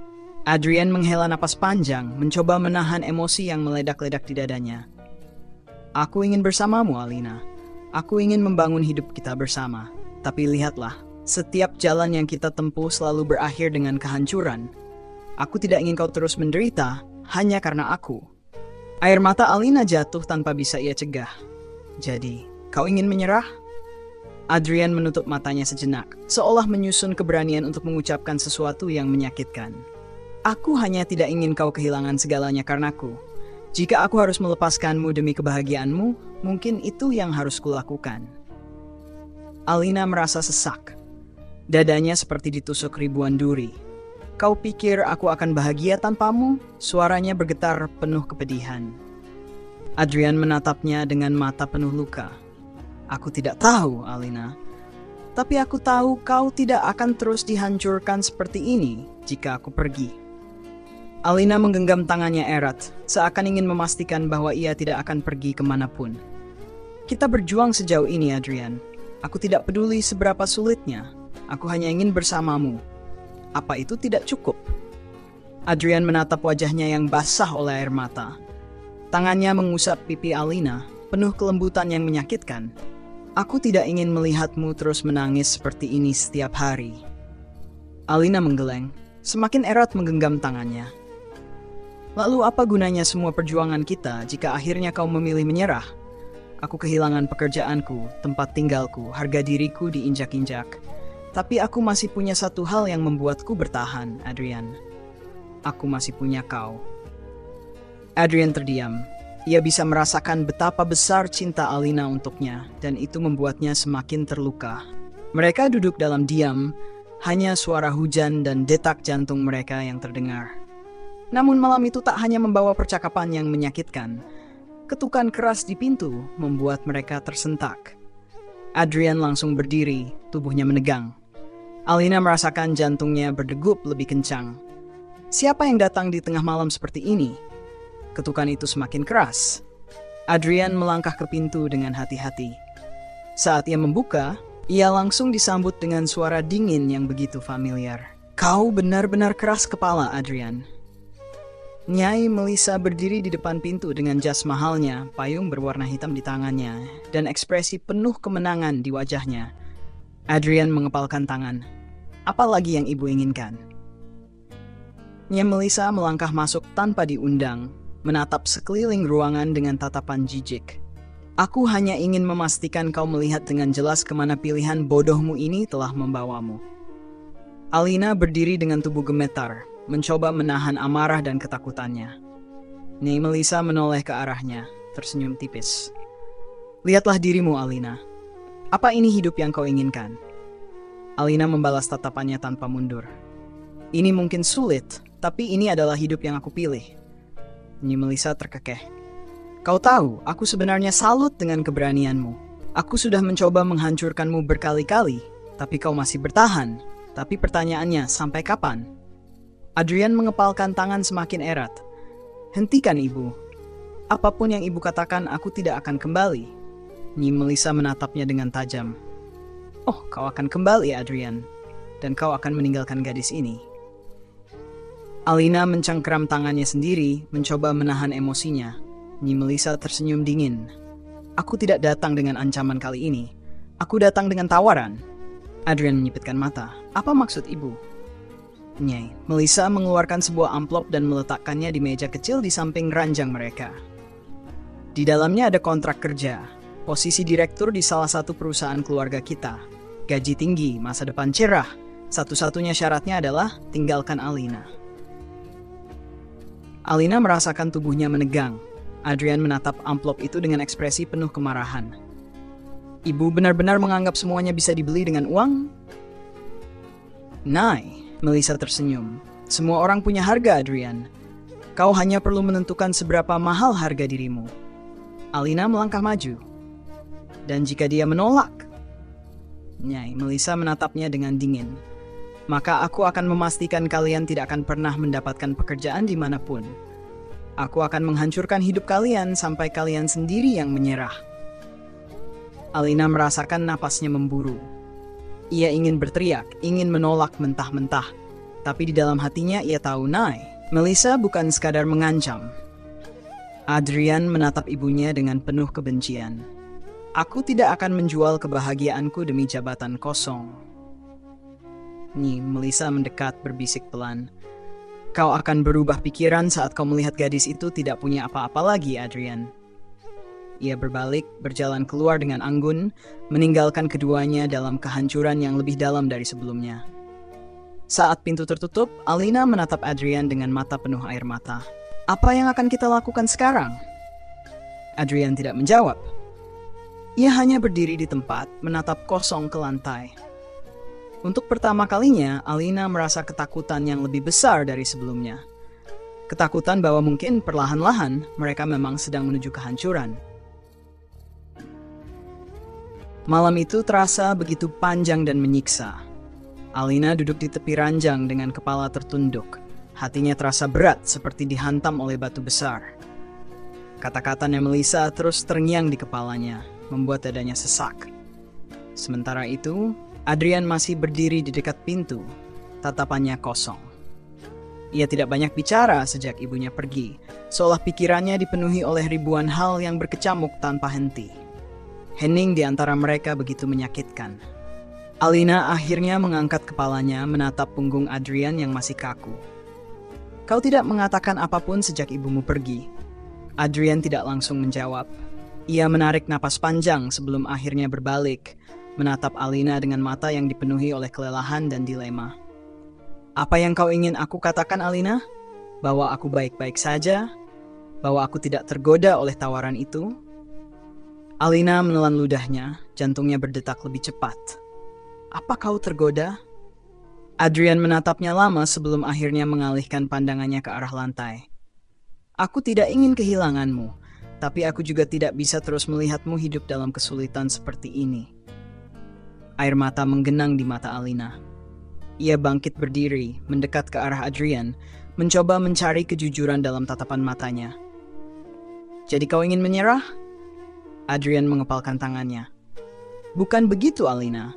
Adrian menghela napas panjang, mencoba menahan emosi yang meledak-ledak di dadanya. "Aku ingin bersamamu, Alina. Aku ingin membangun hidup kita bersama. Tapi lihatlah, setiap jalan yang kita tempuh selalu berakhir dengan kehancuran. Aku tidak ingin kau terus menderita hanya karena aku." Air mata Alina jatuh tanpa bisa ia cegah. "Jadi, kau ingin menyerah?" Adrian menutup matanya sejenak, seolah menyusun keberanian untuk mengucapkan sesuatu yang menyakitkan. "Aku hanya tidak ingin kau kehilangan segalanya karenaku. Jika aku harus melepaskanmu demi kebahagiaanmu, mungkin itu yang harus kulakukan." Alina merasa sesak. Dadanya seperti ditusuk ribuan duri. "Kau pikir aku akan bahagia tanpamu?" Suaranya bergetar penuh kepedihan. Adrian menatapnya dengan mata penuh luka. "Aku tidak tahu, Alina. Tapi aku tahu kau tidak akan terus dihancurkan seperti ini jika aku pergi." Alina menggenggam tangannya erat, seakan ingin memastikan bahwa ia tidak akan pergi kemanapun. "Kita berjuang sejauh ini, Adrian. Aku tidak peduli seberapa sulitnya. Aku hanya ingin bersamamu." Apa itu tidak cukup? Adrian menatap wajahnya yang basah oleh air mata. Tangannya mengusap pipi Alina, penuh kelembutan yang menyakitkan. Aku tidak ingin melihatmu terus menangis seperti ini setiap hari. Alina menggeleng, semakin erat menggenggam tangannya. Lalu apa gunanya semua perjuangan kita jika akhirnya kau memilih menyerah? Aku kehilangan pekerjaanku, tempat tinggalku, harga diriku diinjak-injak. Tapi aku masih punya satu hal yang membuatku bertahan, Adrian. Aku masih punya kau. Adrian terdiam. Ia bisa merasakan betapa besar cinta Alina untuknya, dan itu membuatnya semakin terluka. Mereka duduk dalam diam, hanya suara hujan dan detak jantung mereka yang terdengar. Namun malam itu tak hanya membawa percakapan yang menyakitkan. Ketukan keras di pintu membuat mereka tersentak. Adrian langsung berdiri, tubuhnya menegang. Alina merasakan jantungnya berdegup lebih kencang. Siapa yang datang di tengah malam seperti ini? Ketukan itu semakin keras. Adrian melangkah ke pintu dengan hati-hati. Saat ia membuka, ia langsung disambut dengan suara dingin yang begitu familiar. Kau benar-benar keras kepala, Adrian. Nyai Melissa berdiri di depan pintu dengan jas mahalnya, payung berwarna hitam di tangannya, dan ekspresi penuh kemenangan di wajahnya. Adrian mengepalkan tangan. Apa lagi yang ibu inginkan? Nyai Melissa melangkah masuk tanpa diundang, menatap sekeliling ruangan dengan tatapan jijik. Aku hanya ingin memastikan kau melihat dengan jelas kemana pilihan bodohmu ini telah membawamu. Alina berdiri dengan tubuh gemetar, mencoba menahan amarah dan ketakutannya. Nyai Melissa menoleh ke arahnya, tersenyum tipis. Lihatlah dirimu, Alina. Apa ini hidup yang kau inginkan? Alina membalas tatapannya tanpa mundur. Ini mungkin sulit, tapi ini adalah hidup yang aku pilih. Nyai Melissa terkekeh. Kau tahu, aku sebenarnya salut dengan keberanianmu. Aku sudah mencoba menghancurkanmu berkali-kali, tapi kau masih bertahan. Tapi pertanyaannya, sampai kapan? Adrian mengepalkan tangan semakin erat. Hentikan, Ibu. Apapun yang Ibu katakan, aku tidak akan kembali. Nyai Melissa menatapnya dengan tajam. Oh, kau akan kembali, Adrian. Dan kau akan meninggalkan gadis ini. Alina mencengkeram tangannya sendiri, mencoba menahan emosinya. Nyai Melissa tersenyum dingin. Aku tidak datang dengan ancaman kali ini. Aku datang dengan tawaran. Adrian menyipitkan mata. Apa maksud ibu? Nyai Melissa mengeluarkan sebuah amplop dan meletakkannya di meja kecil di samping ranjang mereka. Di dalamnya ada kontrak kerja, posisi direktur di salah satu perusahaan keluarga kita, gaji tinggi, masa depan cerah. Satu-satunya syaratnya adalah tinggalkan Alina. Alina merasakan tubuhnya menegang. Adrian menatap amplop itu dengan ekspresi penuh kemarahan. Ibu benar-benar menganggap semuanya bisa dibeli dengan uang? Nyai Melissa tersenyum. Semua orang punya harga, Adrian. Kau hanya perlu menentukan seberapa mahal harga dirimu. Alina melangkah maju. Dan jika dia menolak? Nyai Melissa menatapnya dengan dingin. Maka aku akan memastikan kalian tidak akan pernah mendapatkan pekerjaan dimanapun. Aku akan menghancurkan hidup kalian sampai kalian sendiri yang menyerah. Alina merasakan napasnya memburu. Ia ingin berteriak, ingin menolak mentah-mentah. Tapi di dalam hatinya ia tahu Nyai Melissa bukan sekadar mengancam. Adrian menatap ibunya dengan penuh kebencian. Aku tidak akan menjual kebahagiaanku demi jabatan kosong. Nyai Melissa mendekat berbisik pelan. Kau akan berubah pikiran saat kau melihat gadis itu tidak punya apa-apa lagi, Adrian. Ia berbalik, berjalan keluar dengan anggun, meninggalkan keduanya dalam kehancuran yang lebih dalam dari sebelumnya. Saat pintu tertutup, Alina menatap Adrian dengan mata penuh air mata. Apa yang akan kita lakukan sekarang? Adrian tidak menjawab. Ia hanya berdiri di tempat, menatap kosong ke lantai. Untuk pertama kalinya, Alina merasa ketakutan yang lebih besar dari sebelumnya. Ketakutan bahwa mungkin perlahan-lahan mereka memang sedang menuju kehancuran. Malam itu terasa begitu panjang dan menyiksa. Alina duduk di tepi ranjang dengan kepala tertunduk. Hatinya terasa berat seperti dihantam oleh batu besar. Kata-katanya Melissa terus terngiang di kepalanya, membuat dadanya sesak. Sementara itu, Adrian masih berdiri di dekat pintu. tatapannya kosong. Ia tidak banyak bicara sejak ibunya pergi, seolah pikirannya dipenuhi oleh ribuan hal yang berkecamuk tanpa henti. Hening di antara mereka begitu menyakitkan. Alina akhirnya mengangkat kepalanya menatap punggung Adrian yang masih kaku. "Kau tidak mengatakan apapun sejak ibumu pergi." Adrian tidak langsung menjawab. Ia menarik napas panjang sebelum akhirnya berbalik, menatap Alina dengan mata yang dipenuhi oleh kelelahan dan dilema. "Apa yang kau ingin aku katakan, Alina? Bahwa aku baik-baik saja? Bahwa aku tidak tergoda oleh tawaran itu?" Alina menelan ludahnya, jantungnya berdetak lebih cepat. "Apa kau tergoda?" Adrian menatapnya lama sebelum akhirnya mengalihkan pandangannya ke arah lantai. "Aku tidak ingin kehilanganmu, tapi aku juga tidak bisa terus melihatmu hidup dalam kesulitan seperti ini." Air mata menggenang di mata Alina. Ia bangkit berdiri, mendekat ke arah Adrian, mencoba mencari kejujuran dalam tatapan matanya. "Jadi kau ingin menyerah?" Adrian mengepalkan tangannya. "Bukan begitu, Alina.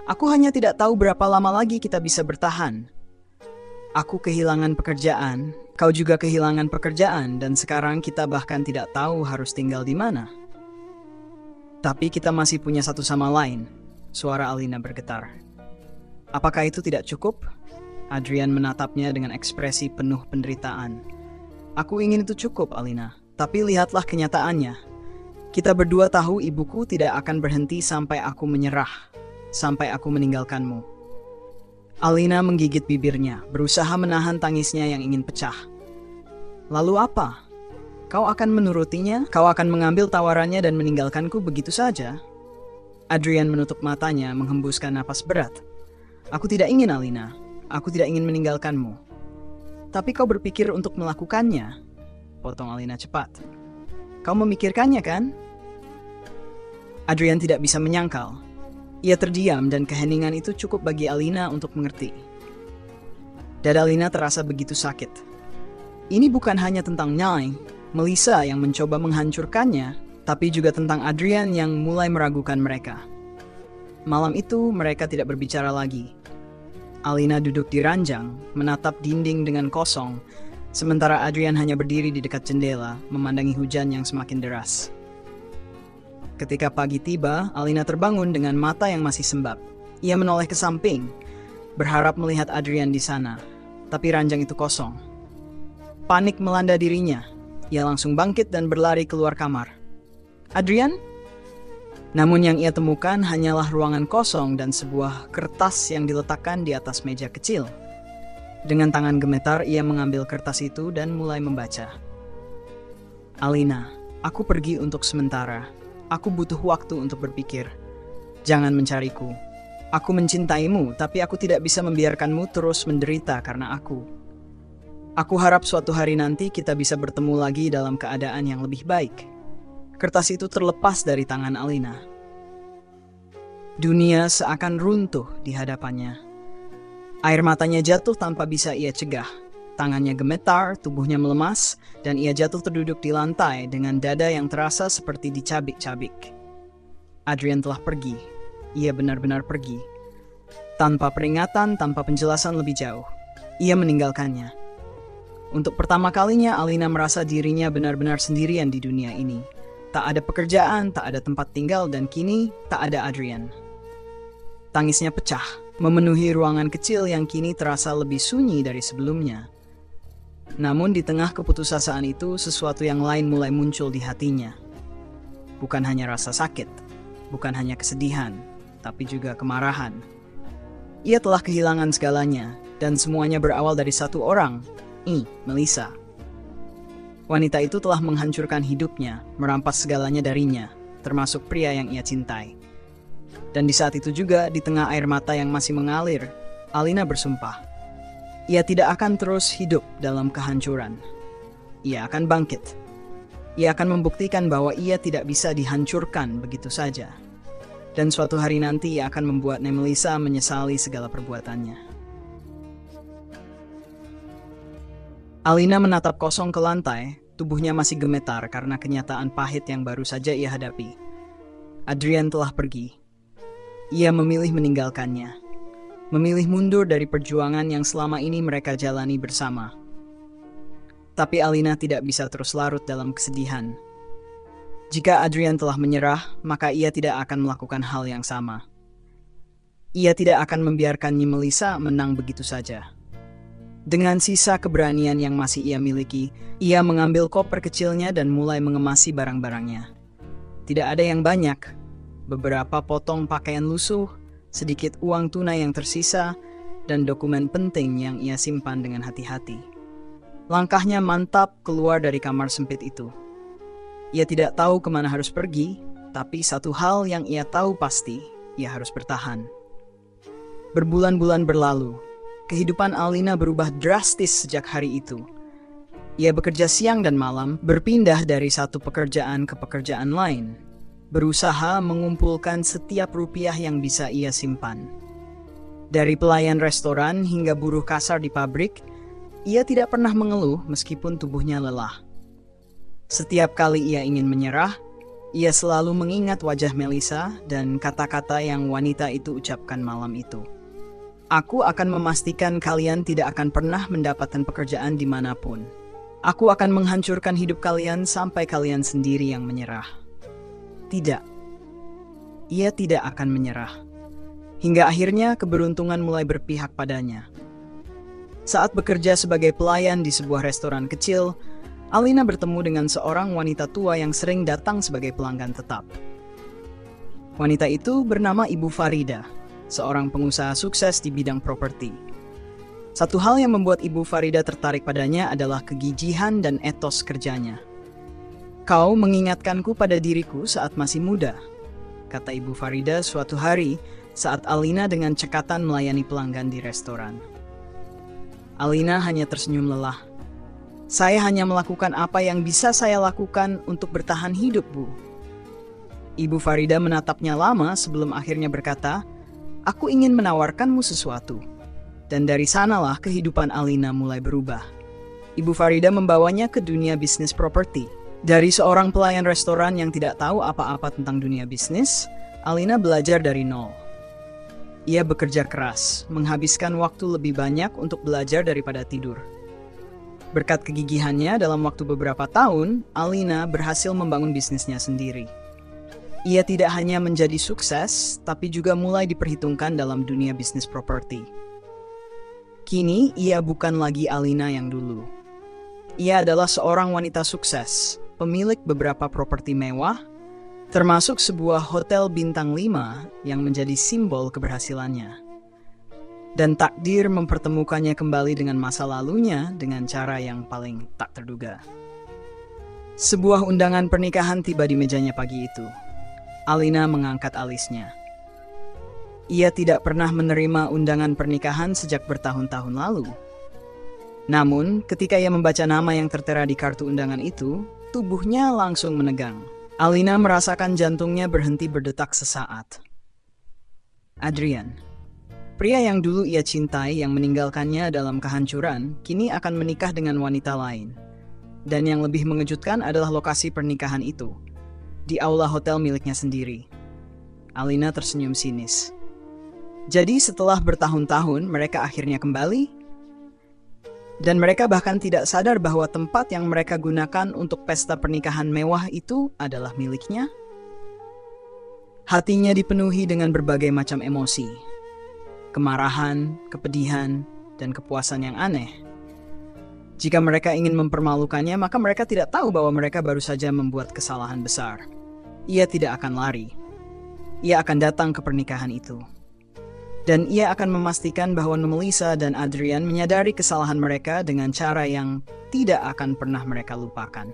Aku hanya tidak tahu berapa lama lagi kita bisa bertahan. Aku kehilangan pekerjaan, kau juga kehilangan pekerjaan, dan sekarang kita bahkan tidak tahu harus tinggal di mana. Tapi kita masih punya satu sama lain." Suara Alina bergetar. "Apakah itu tidak cukup?" Adrian menatapnya dengan ekspresi penuh penderitaan. "Aku ingin itu cukup, Alina. Tapi lihatlah kenyataannya. Kita berdua tahu ibuku tidak akan berhenti sampai aku menyerah, sampai aku meninggalkanmu." Alina menggigit bibirnya, berusaha menahan tangisnya yang ingin pecah. "Lalu apa? Kau akan menurutinya? Kau akan mengambil tawarannya dan meninggalkanku begitu saja?" Adrian menutup matanya, menghembuskan napas berat. "Aku tidak ingin, Alina. Aku tidak ingin meninggalkanmu." "Tapi kau berpikir untuk melakukannya," potong Alina cepat. "Kau memikirkannya, kan?" Adrian tidak bisa menyangkal. Ia terdiam dan keheningan itu cukup bagi Alina untuk mengerti. Dada Alina terasa begitu sakit. Ini bukan hanya tentang Nyai, Melissa yang mencoba menghancurkannya, tapi juga tentang Adrian yang mulai meragukan mereka. Malam itu mereka tidak berbicara lagi. Alina duduk di ranjang, menatap dinding dengan kosong, sementara Adrian hanya berdiri di dekat jendela, memandangi hujan yang semakin deras. Ketika pagi tiba, Alina terbangun dengan mata yang masih sembab. Ia menoleh ke samping, berharap melihat Adrian di sana, tapi ranjang itu kosong. Panik melanda dirinya. Ia langsung bangkit dan berlari keluar kamar. "Adrian?" Namun yang ia temukan hanyalah ruangan kosong dan sebuah kertas yang diletakkan di atas meja kecil. Dengan tangan gemetar, ia mengambil kertas itu dan mulai membaca. "Alina, aku pergi untuk sementara. Aku butuh waktu untuk berpikir. Jangan mencariku. Aku mencintaimu, tapi aku tidak bisa membiarkanmu terus menderita karena aku. Aku harap suatu hari nanti kita bisa bertemu lagi dalam keadaan yang lebih baik." Kertas itu terlepas dari tangan Alina. Dunia seakan runtuh di hadapannya. Air matanya jatuh tanpa bisa ia cegah. Tangannya gemetar, tubuhnya melemas, dan ia jatuh terduduk di lantai dengan dada yang terasa seperti dicabik-cabik. Adrian telah pergi. Ia benar-benar pergi. Tanpa peringatan, tanpa penjelasan lebih jauh. Ia meninggalkannya. Untuk pertama kalinya, Alina merasa dirinya benar-benar sendirian di dunia ini. Tak ada pekerjaan, tak ada tempat tinggal, dan kini tak ada Adrian. Tangisnya pecah, memenuhi ruangan kecil yang kini terasa lebih sunyi dari sebelumnya. Namun di tengah keputusasaan itu, sesuatu yang lain mulai muncul di hatinya. Bukan hanya rasa sakit, bukan hanya kesedihan, tapi juga kemarahan. Ia telah kehilangan segalanya, dan semuanya berawal dari satu orang, Melissa. Wanita itu telah menghancurkan hidupnya, merampas segalanya darinya, termasuk pria yang ia cintai. Dan di saat itu juga, di tengah air mata yang masih mengalir, Alina bersumpah. Ia tidak akan terus hidup dalam kehancuran. Ia akan bangkit. Ia akan membuktikan bahwa ia tidak bisa dihancurkan begitu saja. Dan suatu hari nanti ia akan membuat Melissa menyesali segala perbuatannya. Alina menatap kosong ke lantai, tubuhnya masih gemetar karena kenyataan pahit yang baru saja ia hadapi. Adrian telah pergi. Ia memilih meninggalkannya. memilih mundur dari perjuangan yang selama ini mereka jalani bersama. Tapi Alina tidak bisa terus larut dalam kesedihan. Jika Adrian telah menyerah, maka ia tidak akan melakukan hal yang sama. Ia tidak akan membiarkan Melissa menang begitu saja. Dengan sisa keberanian yang masih ia miliki, ia mengambil koper kecilnya dan mulai mengemasi barang-barangnya. Tidak ada yang banyak, beberapa potong pakaian lusuh, sedikit uang tunai yang tersisa, dan dokumen penting yang ia simpan dengan hati-hati. Langkahnya mantap keluar dari kamar sempit itu. Ia tidak tahu kemana harus pergi, tapi satu hal yang ia tahu pasti, ia harus bertahan. Berbulan-bulan berlalu, kehidupan Alina berubah drastis sejak hari itu. Ia bekerja siang dan malam, berpindah dari satu pekerjaan ke pekerjaan lain, berusaha mengumpulkan setiap rupiah yang bisa ia simpan. Dari pelayan restoran hingga buruh kasar di pabrik, ia tidak pernah mengeluh meskipun tubuhnya lelah. Setiap kali ia ingin menyerah, ia selalu mengingat wajah Melissa dan kata-kata yang wanita itu ucapkan malam itu. Aku akan memastikan kalian tidak akan pernah mendapatkan pekerjaan dimanapun. Aku akan menghancurkan hidup kalian sampai kalian sendiri yang menyerah. Tidak. Ia tidak akan menyerah. Hingga akhirnya keberuntungan mulai berpihak padanya. Saat bekerja sebagai pelayan di sebuah restoran kecil, Alina bertemu dengan seorang wanita tua yang sering datang sebagai pelanggan tetap. Wanita itu bernama Ibu Farida, seorang pengusaha sukses di bidang properti. Satu hal yang membuat Ibu Farida tertarik padanya adalah kegigihan dan etos kerjanya. Kau mengingatkanku pada diriku saat masih muda, kata Ibu Farida suatu hari saat Alina dengan cekatan melayani pelanggan di restoran. Alina hanya tersenyum lelah. Saya hanya melakukan apa yang bisa saya lakukan untuk bertahan hidup, Bu. Ibu Farida menatapnya lama sebelum akhirnya berkata, aku ingin menawarkanmu sesuatu. Dan dari sanalah kehidupan Alina mulai berubah. Ibu Farida membawanya ke dunia bisnis properti. Dari seorang pelayan restoran yang tidak tahu apa-apa tentang dunia bisnis, Alina belajar dari nol. Ia bekerja keras, menghabiskan waktu lebih banyak untuk belajar daripada tidur. Berkat kegigihannya, dalam waktu beberapa tahun, Alina berhasil membangun bisnisnya sendiri. Ia tidak hanya menjadi sukses, tapi juga mulai diperhitungkan dalam dunia bisnis properti. Kini, ia bukan lagi Alina yang dulu. Ia adalah seorang wanita sukses, pemilik beberapa properti mewah, termasuk sebuah hotel bintang 5 yang menjadi simbol keberhasilannya. Dan takdir mempertemukannya kembali dengan masa lalunya dengan cara yang paling tak terduga. Sebuah undangan pernikahan tiba di mejanya pagi itu. Alina mengangkat alisnya. Ia tidak pernah menerima undangan pernikahan sejak bertahun-tahun lalu. Namun, ketika ia membaca nama yang tertera di kartu undangan itu, tubuhnya langsung menegang. Alina merasakan jantungnya berhenti berdetak sesaat. Adrian, pria yang dulu ia cintai yang meninggalkannya dalam kehancuran, kini akan menikah dengan wanita lain. Dan yang lebih mengejutkan adalah lokasi pernikahan itu, di aula hotel miliknya sendiri. Alina tersenyum sinis. Jadi setelah bertahun-tahun mereka akhirnya kembali? Dan mereka bahkan tidak sadar bahwa tempat yang mereka gunakan untuk pesta pernikahan mewah itu adalah miliknya? Hatinya dipenuhi dengan berbagai macam emosi. Kemarahan, kepedihan, dan kepuasan yang aneh. Jika mereka ingin mempermalukannya, maka mereka tidak tahu bahwa mereka baru saja membuat kesalahan besar. Ia tidak akan lari. Ia akan datang ke pernikahan itu. Dan ia akan memastikan bahwa Melissa dan Adrian menyadari kesalahan mereka dengan cara yang tidak akan pernah mereka lupakan.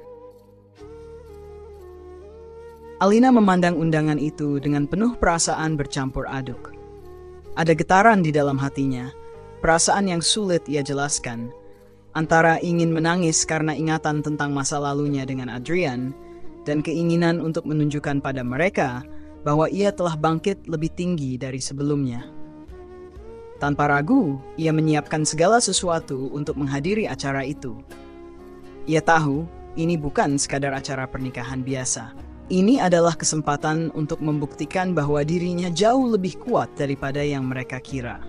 Alina memandang undangan itu dengan penuh perasaan bercampur aduk. Ada getaran di dalam hatinya, perasaan yang sulit ia jelaskan, antara ingin menangis karena ingatan tentang masa lalunya dengan Adrian, dan keinginan untuk menunjukkan pada mereka bahwa ia telah bangkit lebih tinggi dari sebelumnya. Tanpa ragu, ia menyiapkan segala sesuatu untuk menghadiri acara itu. Ia tahu, ini bukan sekadar acara pernikahan biasa. Ini adalah kesempatan untuk membuktikan bahwa dirinya jauh lebih kuat daripada yang mereka kira.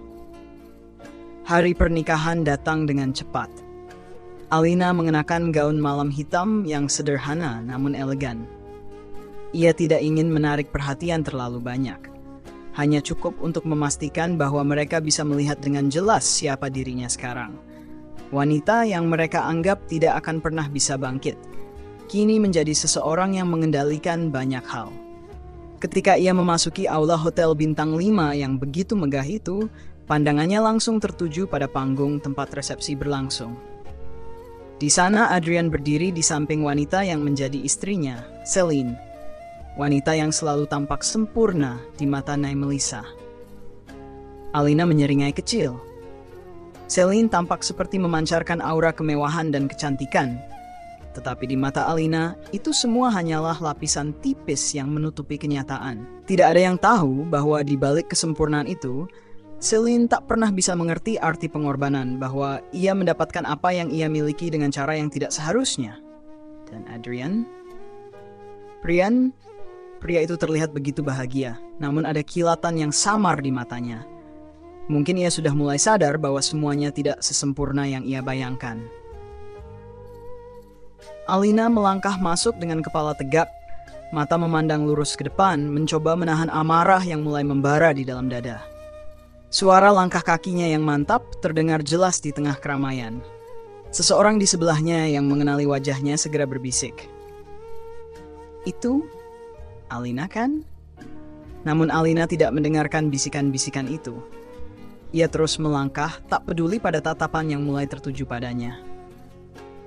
Hari pernikahan datang dengan cepat. Alina mengenakan gaun malam hitam yang sederhana namun elegan. Ia tidak ingin menarik perhatian terlalu banyak. Hanya cukup untuk memastikan bahwa mereka bisa melihat dengan jelas siapa dirinya sekarang. Wanita yang mereka anggap tidak akan pernah bisa bangkit, kini menjadi seseorang yang mengendalikan banyak hal. Ketika ia memasuki aula hotel bintang 5 yang begitu megah itu, pandangannya langsung tertuju pada panggung tempat resepsi berlangsung. Di sana Adrian berdiri di samping wanita yang menjadi istrinya, Celine. Wanita yang selalu tampak sempurna di mata Nay Melissa. Alina menyeringai kecil. Celine tampak seperti memancarkan aura kemewahan dan kecantikan. Tetapi di mata Alina, itu semua hanyalah lapisan tipis yang menutupi kenyataan. Tidak ada yang tahu bahwa di balik kesempurnaan itu, Celine tak pernah bisa mengerti arti pengorbanan, bahwa ia mendapatkan apa yang ia miliki dengan cara yang tidak seharusnya. Dan Adrian? Pria itu terlihat begitu bahagia, namun ada kilatan yang samar di matanya. Mungkin ia sudah mulai sadar bahwa semuanya tidak sesempurna yang ia bayangkan. Alina melangkah masuk dengan kepala tegak, mata memandang lurus ke depan, mencoba menahan amarah yang mulai membara di dalam dada. Suara langkah kakinya yang mantap terdengar jelas di tengah keramaian. Seseorang di sebelahnya yang mengenali wajahnya segera berbisik. "Itu Alina kan?" Namun Alina tidak mendengarkan bisikan-bisikan itu. Ia terus melangkah, tak peduli pada tatapan yang mulai tertuju padanya.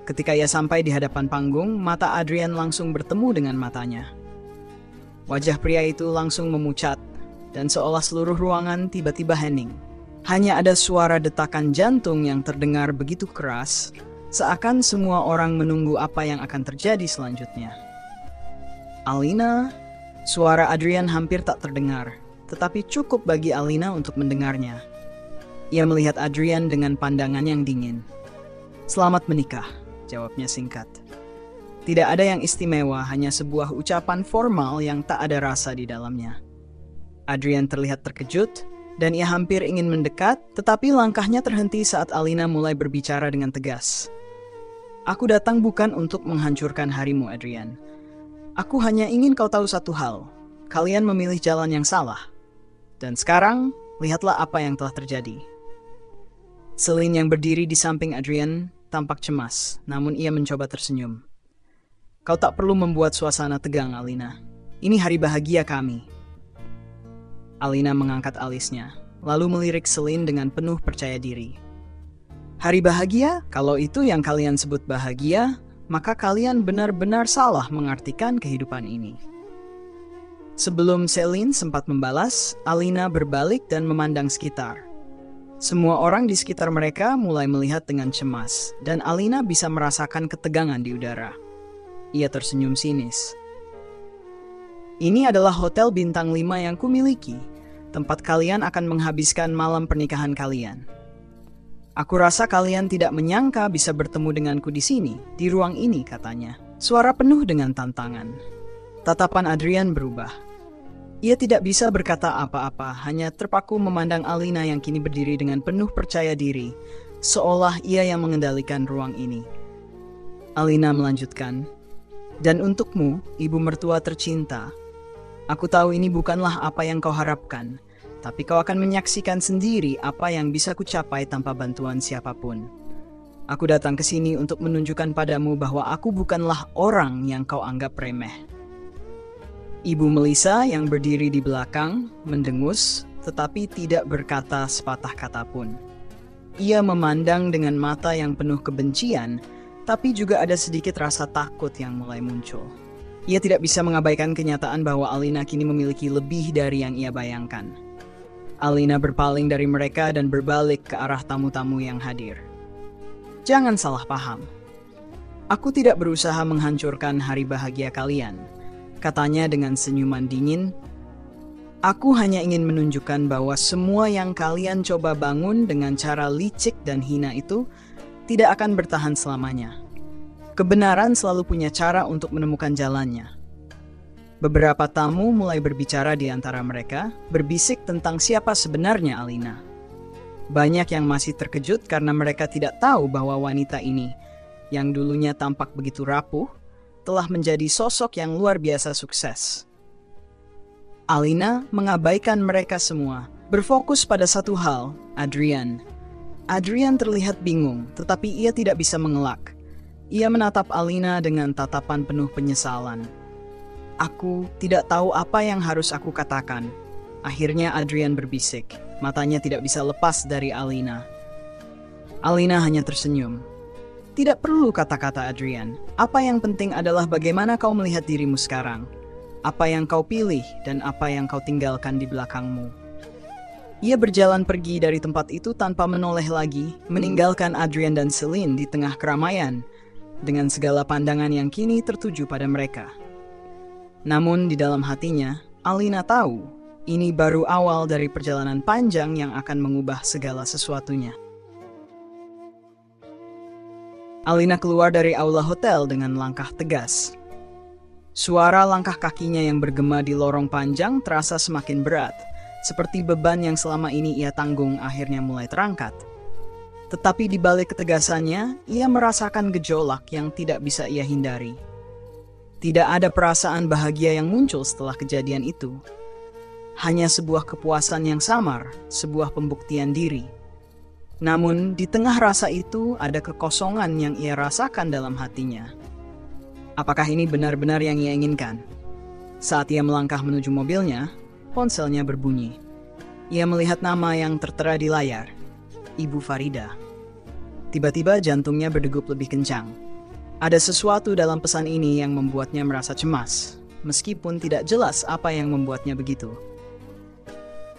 Ketika ia sampai di hadapan panggung, mata Adrian langsung bertemu dengan matanya. Wajah pria itu langsung memucat, dan seolah seluruh ruangan tiba-tiba hening. Hanya ada suara detakan jantung yang terdengar begitu keras, seakan semua orang menunggu apa yang akan terjadi selanjutnya. "Alina," suara Adrian hampir tak terdengar, tetapi cukup bagi Alina untuk mendengarnya. Ia melihat Adrian dengan pandangan yang dingin. "Selamat menikah," jawabnya singkat. Tidak ada yang istimewa, hanya sebuah ucapan formal yang tak ada rasa di dalamnya. Adrian terlihat terkejut, dan ia hampir ingin mendekat, tetapi langkahnya terhenti saat Alina mulai berbicara dengan tegas. "Aku datang bukan untuk menghancurkan harimu, Adrian. Aku hanya ingin kau tahu satu hal. Kalian memilih jalan yang salah. Dan sekarang, lihatlah apa yang telah terjadi." Celine yang berdiri di samping Adrian tampak cemas, namun ia mencoba tersenyum. "Kau tak perlu membuat suasana tegang, Alina. Ini hari bahagia kami." Alina mengangkat alisnya, lalu melirik Celine dengan penuh percaya diri. "Hari bahagia? Kalau itu yang kalian sebut bahagia, maka kalian benar-benar salah mengartikan kehidupan ini." Sebelum Celine sempat membalas, Alina berbalik dan memandang sekitar. Semua orang di sekitar mereka mulai melihat dengan cemas, dan Alina bisa merasakan ketegangan di udara. Ia tersenyum sinis. "Ini adalah hotel bintang 5 yang kumiliki, tempat kalian akan menghabiskan malam pernikahan kalian. Aku rasa kalian tidak menyangka bisa bertemu denganku di sini, di ruang ini," katanya. Suara penuh dengan tantangan. Tatapan Adrian berubah. Ia tidak bisa berkata apa-apa, hanya terpaku memandang Alina yang kini berdiri dengan penuh percaya diri, seolah ia yang mengendalikan ruang ini. Alina melanjutkan, "Dan untukmu, ibu mertua tercinta, aku tahu ini bukanlah apa yang kau harapkan, tapi kau akan menyaksikan sendiri apa yang bisa kucapai tanpa bantuan siapapun. Aku datang ke sini untuk menunjukkan padamu bahwa aku bukanlah orang yang kau anggap remeh." Ibu Melissa yang berdiri di belakang mendengus, tetapi tidak berkata sepatah kata pun. Ia memandang dengan mata yang penuh kebencian, tapi juga ada sedikit rasa takut yang mulai muncul. Ia tidak bisa mengabaikan kenyataan bahwa Alina kini memiliki lebih dari yang ia bayangkan. Alina berpaling dari mereka dan berbalik ke arah tamu-tamu yang hadir. "Jangan salah paham. Aku tidak berusaha menghancurkan hari bahagia kalian," katanya dengan senyuman dingin. "Aku hanya ingin menunjukkan bahwa semua yang kalian coba bangun dengan cara licik dan hina itu tidak akan bertahan selamanya. Kebenaran selalu punya cara untuk menemukan jalannya." Beberapa tamu mulai berbicara di antara mereka, berbisik tentang siapa sebenarnya Alina. Banyak yang masih terkejut karena mereka tidak tahu bahwa wanita ini, yang dulunya tampak begitu rapuh, telah menjadi sosok yang luar biasa sukses. Alina mengabaikan mereka semua, berfokus pada satu hal, Adrian. Adrian terlihat bingung, tetapi ia tidak bisa mengelak. Ia menatap Alina dengan tatapan penuh penyesalan. Aku tidak tahu apa yang harus aku katakan. Akhirnya Adrian berbisik, matanya tidak bisa lepas dari Alina. Alina hanya tersenyum. Tidak perlu kata-kata Adrian. Apa yang penting adalah bagaimana kau melihat dirimu sekarang. Apa yang kau pilih dan apa yang kau tinggalkan di belakangmu. Ia berjalan pergi dari tempat itu tanpa menoleh lagi, meninggalkan Adrian dan Celine di tengah keramaian, dengan segala pandangan yang kini tertuju pada mereka. Namun di dalam hatinya, Alina tahu, ini baru awal dari perjalanan panjang yang akan mengubah segala sesuatunya. Alina keluar dari aula hotel dengan langkah tegas. Suara langkah kakinya yang bergema di lorong panjang terasa semakin berat, seperti beban yang selama ini ia tanggung akhirnya mulai terangkat. Tetapi di balik ketegasannya, ia merasakan gejolak yang tidak bisa ia hindari. Tidak ada perasaan bahagia yang muncul setelah kejadian itu. Hanya sebuah kepuasan yang samar, sebuah pembuktian diri. Namun, di tengah rasa itu ada kekosongan yang ia rasakan dalam hatinya. Apakah ini benar-benar yang ia inginkan? Saat ia melangkah menuju mobilnya, ponselnya berbunyi. Ia melihat nama yang tertera di layar, Ibu Farida. Tiba-tiba jantungnya berdegup lebih kencang. Ada sesuatu dalam pesan ini yang membuatnya merasa cemas, meskipun tidak jelas apa yang membuatnya begitu.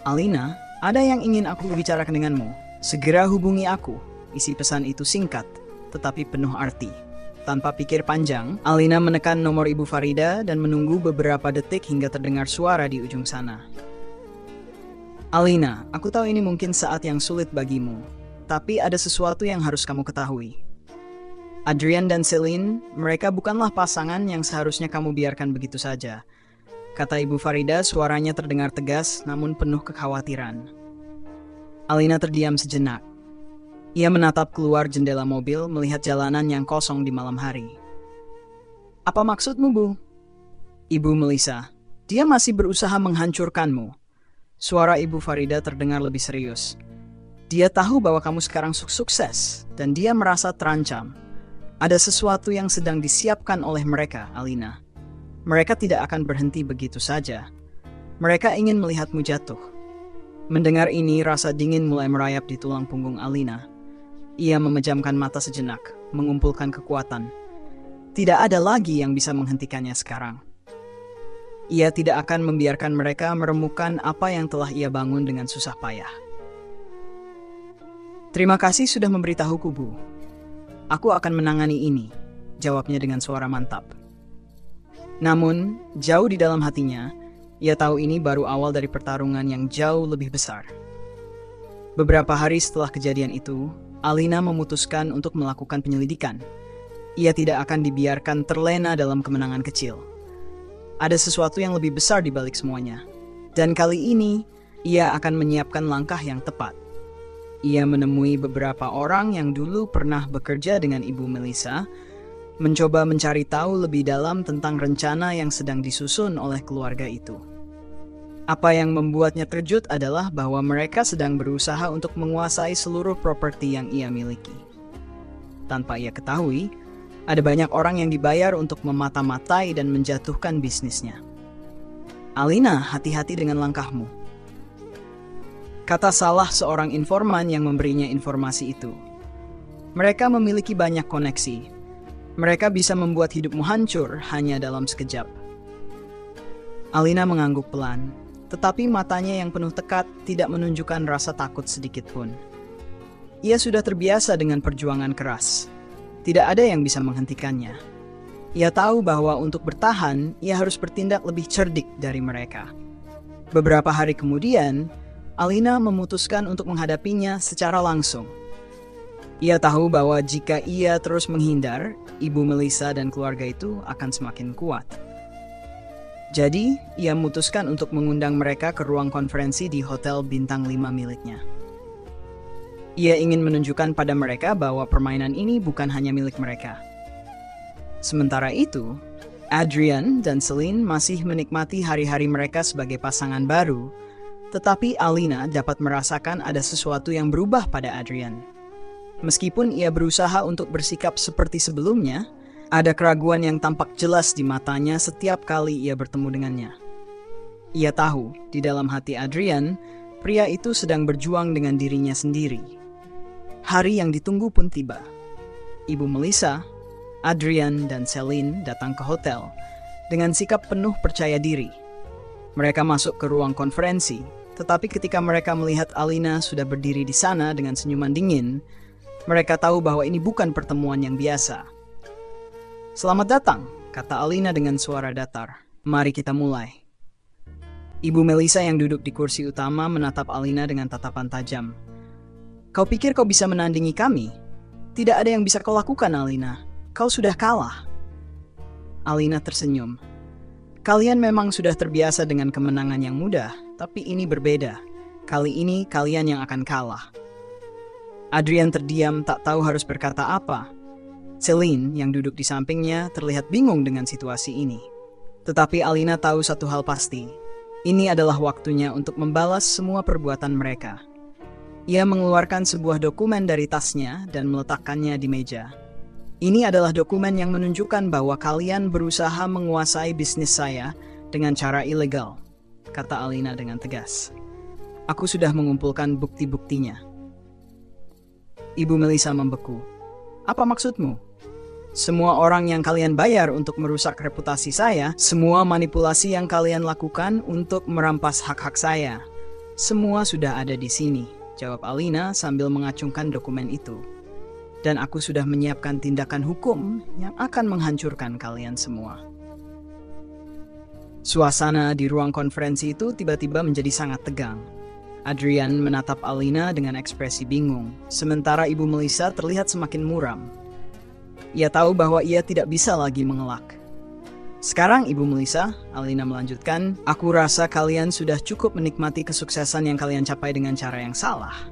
Alina, ada yang ingin aku bicarakan denganmu. Segera hubungi aku. Isi pesan itu singkat, tetapi penuh arti. Tanpa pikir panjang, Alina menekan nomor Ibu Farida dan menunggu beberapa detik hingga terdengar suara di ujung sana. Alina, aku tahu ini mungkin saat yang sulit bagimu, tapi ada sesuatu yang harus kamu ketahui. Adrian dan Celine, mereka bukanlah pasangan yang seharusnya kamu biarkan begitu saja. Kata Ibu Farida, suaranya terdengar tegas namun penuh kekhawatiran. Alina terdiam sejenak. Ia menatap keluar jendela mobil melihat jalanan yang kosong di malam hari. Apa maksudmu, Bu? Ibu Melissa, dia masih berusaha menghancurkanmu. Suara Ibu Farida terdengar lebih serius. Dia tahu bahwa kamu sekarang sukses dan dia merasa terancam. Ada sesuatu yang sedang disiapkan oleh mereka, Alina. Mereka tidak akan berhenti begitu saja. Mereka ingin melihatmu jatuh. Mendengar ini, rasa dingin mulai merayap di tulang punggung Alina. Ia memejamkan mata sejenak, mengumpulkan kekuatan. Tidak ada lagi yang bisa menghentikannya sekarang. Ia tidak akan membiarkan mereka meremukkan apa yang telah ia bangun dengan susah payah. Terima kasih sudah memberitahuku, Bu. Aku akan menangani ini, jawabnya dengan suara mantap. Namun, jauh di dalam hatinya, ia tahu ini baru awal dari pertarungan yang jauh lebih besar. Beberapa hari setelah kejadian itu, Alina memutuskan untuk melakukan penyelidikan. Ia tidak akan dibiarkan terlena dalam kemenangan kecil. Ada sesuatu yang lebih besar di balik semuanya. Dan kali ini, ia akan menyiapkan langkah yang tepat. Ia menemui beberapa orang yang dulu pernah bekerja dengan Ibu Melissa, mencoba mencari tahu lebih dalam tentang rencana yang sedang disusun oleh keluarga itu. Apa yang membuatnya terkejut adalah bahwa mereka sedang berusaha untuk menguasai seluruh properti yang ia miliki. Tanpa ia ketahui, ada banyak orang yang dibayar untuk memata-matai dan menjatuhkan bisnisnya. Alina, hati-hati dengan langkahmu. Kata salah seorang informan yang memberinya informasi itu. Mereka memiliki banyak koneksi. Mereka bisa membuat hidupmu hancur hanya dalam sekejap. Alina mengangguk pelan. Tetapi matanya yang penuh tekad tidak menunjukkan rasa takut sedikit pun. Ia sudah terbiasa dengan perjuangan keras. Tidak ada yang bisa menghentikannya. Ia tahu bahwa untuk bertahan, ia harus bertindak lebih cerdik dari mereka. Beberapa hari kemudian, Alina memutuskan untuk menghadapinya secara langsung. Ia tahu bahwa jika ia terus menghindar, Ibu Melissa dan keluarga itu akan semakin kuat. Jadi, ia memutuskan untuk mengundang mereka ke ruang konferensi di hotel bintang 5 miliknya. Ia ingin menunjukkan pada mereka bahwa permainan ini bukan hanya milik mereka. Sementara itu, Adrian dan Celine masih menikmati hari-hari mereka sebagai pasangan baru, tetapi Alina dapat merasakan ada sesuatu yang berubah pada Adrian. Meskipun ia berusaha untuk bersikap seperti sebelumnya, ada keraguan yang tampak jelas di matanya setiap kali ia bertemu dengannya. Ia tahu, di dalam hati Adrian, pria itu sedang berjuang dengan dirinya sendiri. Hari yang ditunggu pun tiba. Ibu Melissa, Adrian, dan Celine datang ke hotel dengan sikap penuh percaya diri. Mereka masuk ke ruang konferensi, tetapi ketika mereka melihat Alina sudah berdiri di sana dengan senyuman dingin, mereka tahu bahwa ini bukan pertemuan yang biasa. "Selamat datang," kata Alina dengan suara datar. "Mari kita mulai." Ibu Melissa yang duduk di kursi utama menatap Alina dengan tatapan tajam. "Kau pikir kau bisa menandingi kami? Tidak ada yang bisa kau lakukan, Alina. Kau sudah kalah." Alina tersenyum. "Kalian memang sudah terbiasa dengan kemenangan yang mudah, tapi ini berbeda. Kali ini kalian yang akan kalah." Adrian terdiam, tak tahu harus berkata apa. Celine yang duduk di sampingnya terlihat bingung dengan situasi ini. Tetapi Alina tahu satu hal pasti. Ini adalah waktunya untuk membalas semua perbuatan mereka. Ia mengeluarkan sebuah dokumen dari tasnya dan meletakkannya di meja. "Ini adalah dokumen yang menunjukkan bahwa kalian berusaha menguasai bisnis saya dengan cara ilegal," kata Alina dengan tegas. "Aku sudah mengumpulkan bukti-buktinya." Ibu Melissa membeku. "Apa maksudmu? Semua orang yang kalian bayar untuk merusak reputasi saya, semua manipulasi yang kalian lakukan untuk merampas hak-hak saya, semua sudah ada di sini," jawab Alina sambil mengacungkan dokumen itu. "Dan aku sudah menyiapkan tindakan hukum yang akan menghancurkan kalian semua." Suasana di ruang konferensi itu tiba-tiba menjadi sangat tegang. Adrian menatap Alina dengan ekspresi bingung, sementara Ibu Melissa terlihat semakin muram. Ia tahu bahwa ia tidak bisa lagi mengelak. "Sekarang Ibu Melissa," Alina melanjutkan, "aku rasa kalian sudah cukup menikmati kesuksesan yang kalian capai dengan cara yang salah.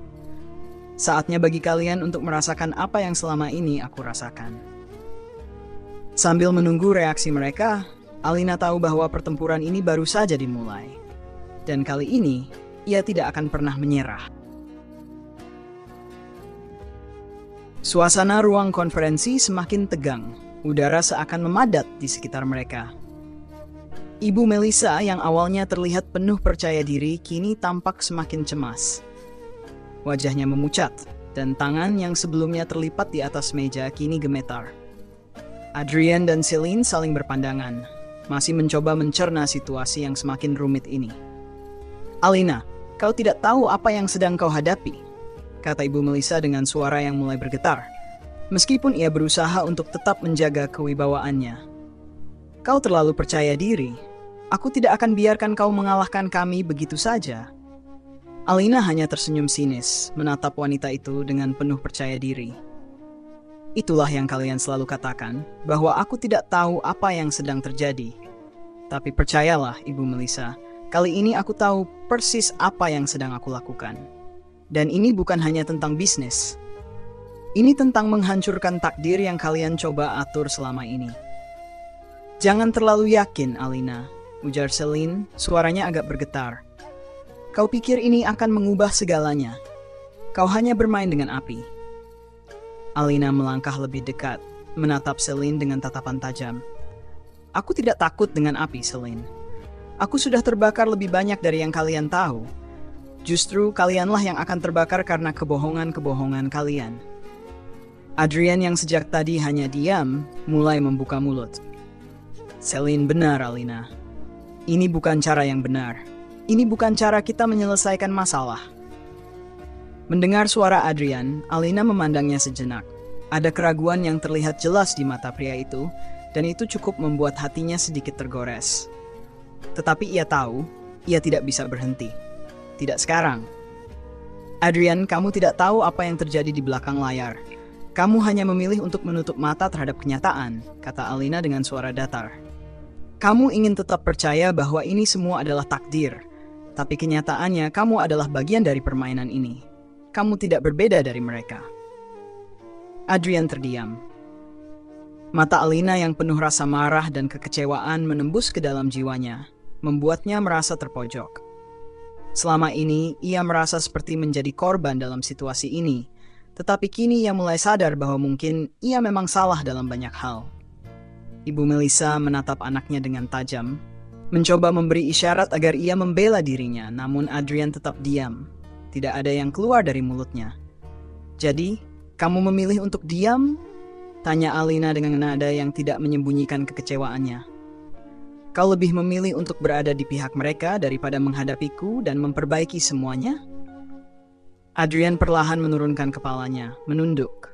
Saatnya bagi kalian untuk merasakan apa yang selama ini aku rasakan." Sambil menunggu reaksi mereka, Alina tahu bahwa pertempuran ini baru saja dimulai. Dan kali ini, ia tidak akan pernah menyerah. Suasana ruang konferensi semakin tegang. Udara seakan memadat di sekitar mereka. Ibu Melissa yang awalnya terlihat penuh percaya diri kini tampak semakin cemas. Wajahnya memucat, dan tangan yang sebelumnya terlipat di atas meja kini gemetar. Adrian dan Celine saling berpandangan, masih mencoba mencerna situasi yang semakin rumit ini. "Alina, kau tidak tahu apa yang sedang kau hadapi," kata Ibu Melissa dengan suara yang mulai bergetar. Meskipun ia berusaha untuk tetap menjaga kewibawaannya. "Kau terlalu percaya diri. Aku tidak akan biarkan kau mengalahkan kami begitu saja." Alina hanya tersenyum sinis, menatap wanita itu dengan penuh percaya diri. "Itulah yang kalian selalu katakan, bahwa aku tidak tahu apa yang sedang terjadi. Tapi percayalah, Ibu Melissa, kali ini aku tahu persis apa yang sedang aku lakukan. Dan ini bukan hanya tentang bisnis. Ini tentang menghancurkan takdir yang kalian coba atur selama ini." "Jangan terlalu yakin, Alina," ujar Celine, suaranya agak bergetar. "Kau pikir ini akan mengubah segalanya? Kau hanya bermain dengan api." Alina melangkah lebih dekat, menatap Celine dengan tatapan tajam. "Aku tidak takut dengan api, Celine. Aku sudah terbakar lebih banyak dari yang kalian tahu. Justru kalianlah yang akan terbakar karena kebohongan-kebohongan kalian." Adrian yang sejak tadi hanya diam, mulai membuka mulut. "Celine benar, Alina. Ini bukan cara yang benar. Ini bukan cara kita menyelesaikan masalah." Mendengar suara Adrian, Alina memandangnya sejenak. Ada keraguan yang terlihat jelas di mata pria itu, dan itu cukup membuat hatinya sedikit tergores. Tetapi ia tahu, ia tidak bisa berhenti. Tidak sekarang. "Adrian, kamu tidak tahu apa yang terjadi di belakang layar. Kamu hanya memilih untuk menutup mata terhadap kenyataan," kata Alina dengan suara datar. "Kamu ingin tetap percaya bahwa ini semua adalah takdir, tapi kenyataannya kamu adalah bagian dari permainan ini. kamu tidak berbeda dari mereka. Adrian terdiam. Mata Alina yang penuh rasa marah dan kekecewaan menembus ke dalam jiwanya, membuatnya merasa terpojok. Selama ini, ia merasa seperti menjadi korban dalam situasi ini, tetapi kini ia mulai sadar bahwa mungkin ia memang salah dalam banyak hal. Ibu Melissa menatap anaknya dengan tajam, mencoba memberi isyarat agar ia membela dirinya, namun Adrian tetap diam. Tidak ada yang keluar dari mulutnya. "Jadi, kamu memilih untuk diam?" tanya Alina dengan nada yang tidak menyembunyikan kekecewaannya. "Kau lebih memilih untuk berada di pihak mereka daripada menghadapiku dan memperbaiki semuanya?" Adrian perlahan menurunkan kepalanya, menunduk.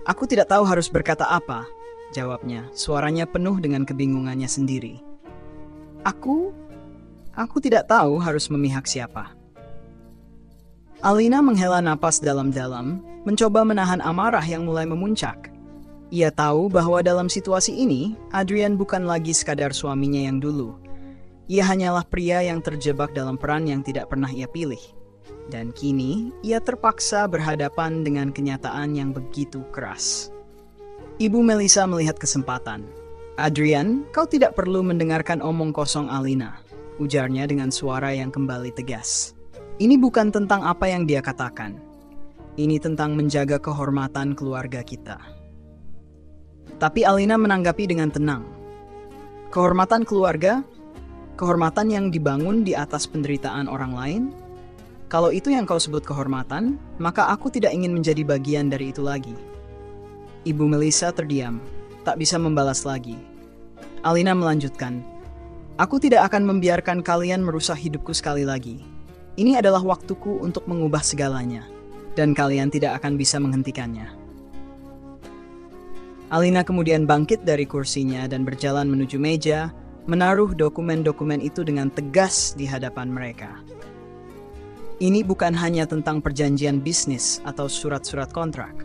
"Aku tidak tahu harus berkata apa," jawabnya, suaranya penuh dengan kebingungannya sendiri. Aku tidak tahu harus memihak siapa." Alina menghela napas dalam-dalam, mencoba menahan amarah yang mulai memuncak. Ia tahu bahwa dalam situasi ini, Adrian bukan lagi sekadar suaminya yang dulu. Ia hanyalah pria yang terjebak dalam peran yang tidak pernah ia pilih. Dan kini, ia terpaksa berhadapan dengan kenyataan yang begitu keras. Ibu Melissa melihat kesempatan. "Adrian, kau tidak perlu mendengarkan omong kosong Alina," ujarnya dengan suara yang kembali tegas. "Ini bukan tentang apa yang dia katakan. Ini tentang menjaga kehormatan keluarga kita." Tapi Alina menanggapi dengan tenang. "Kehormatan keluarga? Kehormatan yang dibangun di atas penderitaan orang lain? Kalau itu yang kau sebut kehormatan, maka aku tidak ingin menjadi bagian dari itu lagi." Ibu Melissa terdiam, tak bisa membalas lagi. Alina melanjutkan, "Aku tidak akan membiarkan kalian merusak hidupku sekali lagi. Ini adalah waktuku untuk mengubah segalanya, dan kalian tidak akan bisa menghentikannya." Alina kemudian bangkit dari kursinya dan berjalan menuju meja, menaruh dokumen-dokumen itu dengan tegas di hadapan mereka. "Ini bukan hanya tentang perjanjian bisnis atau surat-surat kontrak.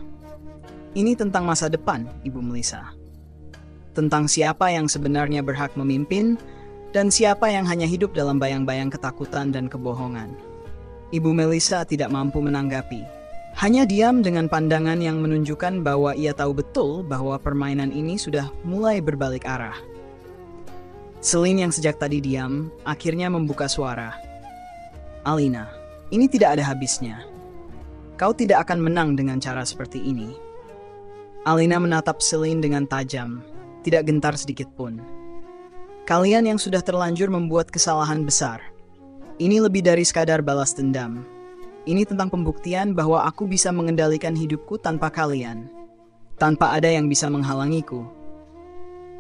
Ini tentang masa depan, Ibu Melissa. Tentang siapa yang sebenarnya berhak memimpin dan siapa yang hanya hidup dalam bayang-bayang ketakutan dan kebohongan." Ibu Melissa tidak mampu menanggapi. Hanya diam dengan pandangan yang menunjukkan bahwa ia tahu betul bahwa permainan ini sudah mulai berbalik arah. Celine yang sejak tadi diam, akhirnya membuka suara. "Alina, ini tidak ada habisnya. Kau tidak akan menang dengan cara seperti ini." Alina menatap Celine dengan tajam, tidak gentar sedikit pun. "Kalian yang sudah terlanjur membuat kesalahan besar. Ini lebih dari sekadar balas dendam. Ini tentang pembuktian bahwa aku bisa mengendalikan hidupku tanpa kalian. Tanpa ada yang bisa menghalangiku."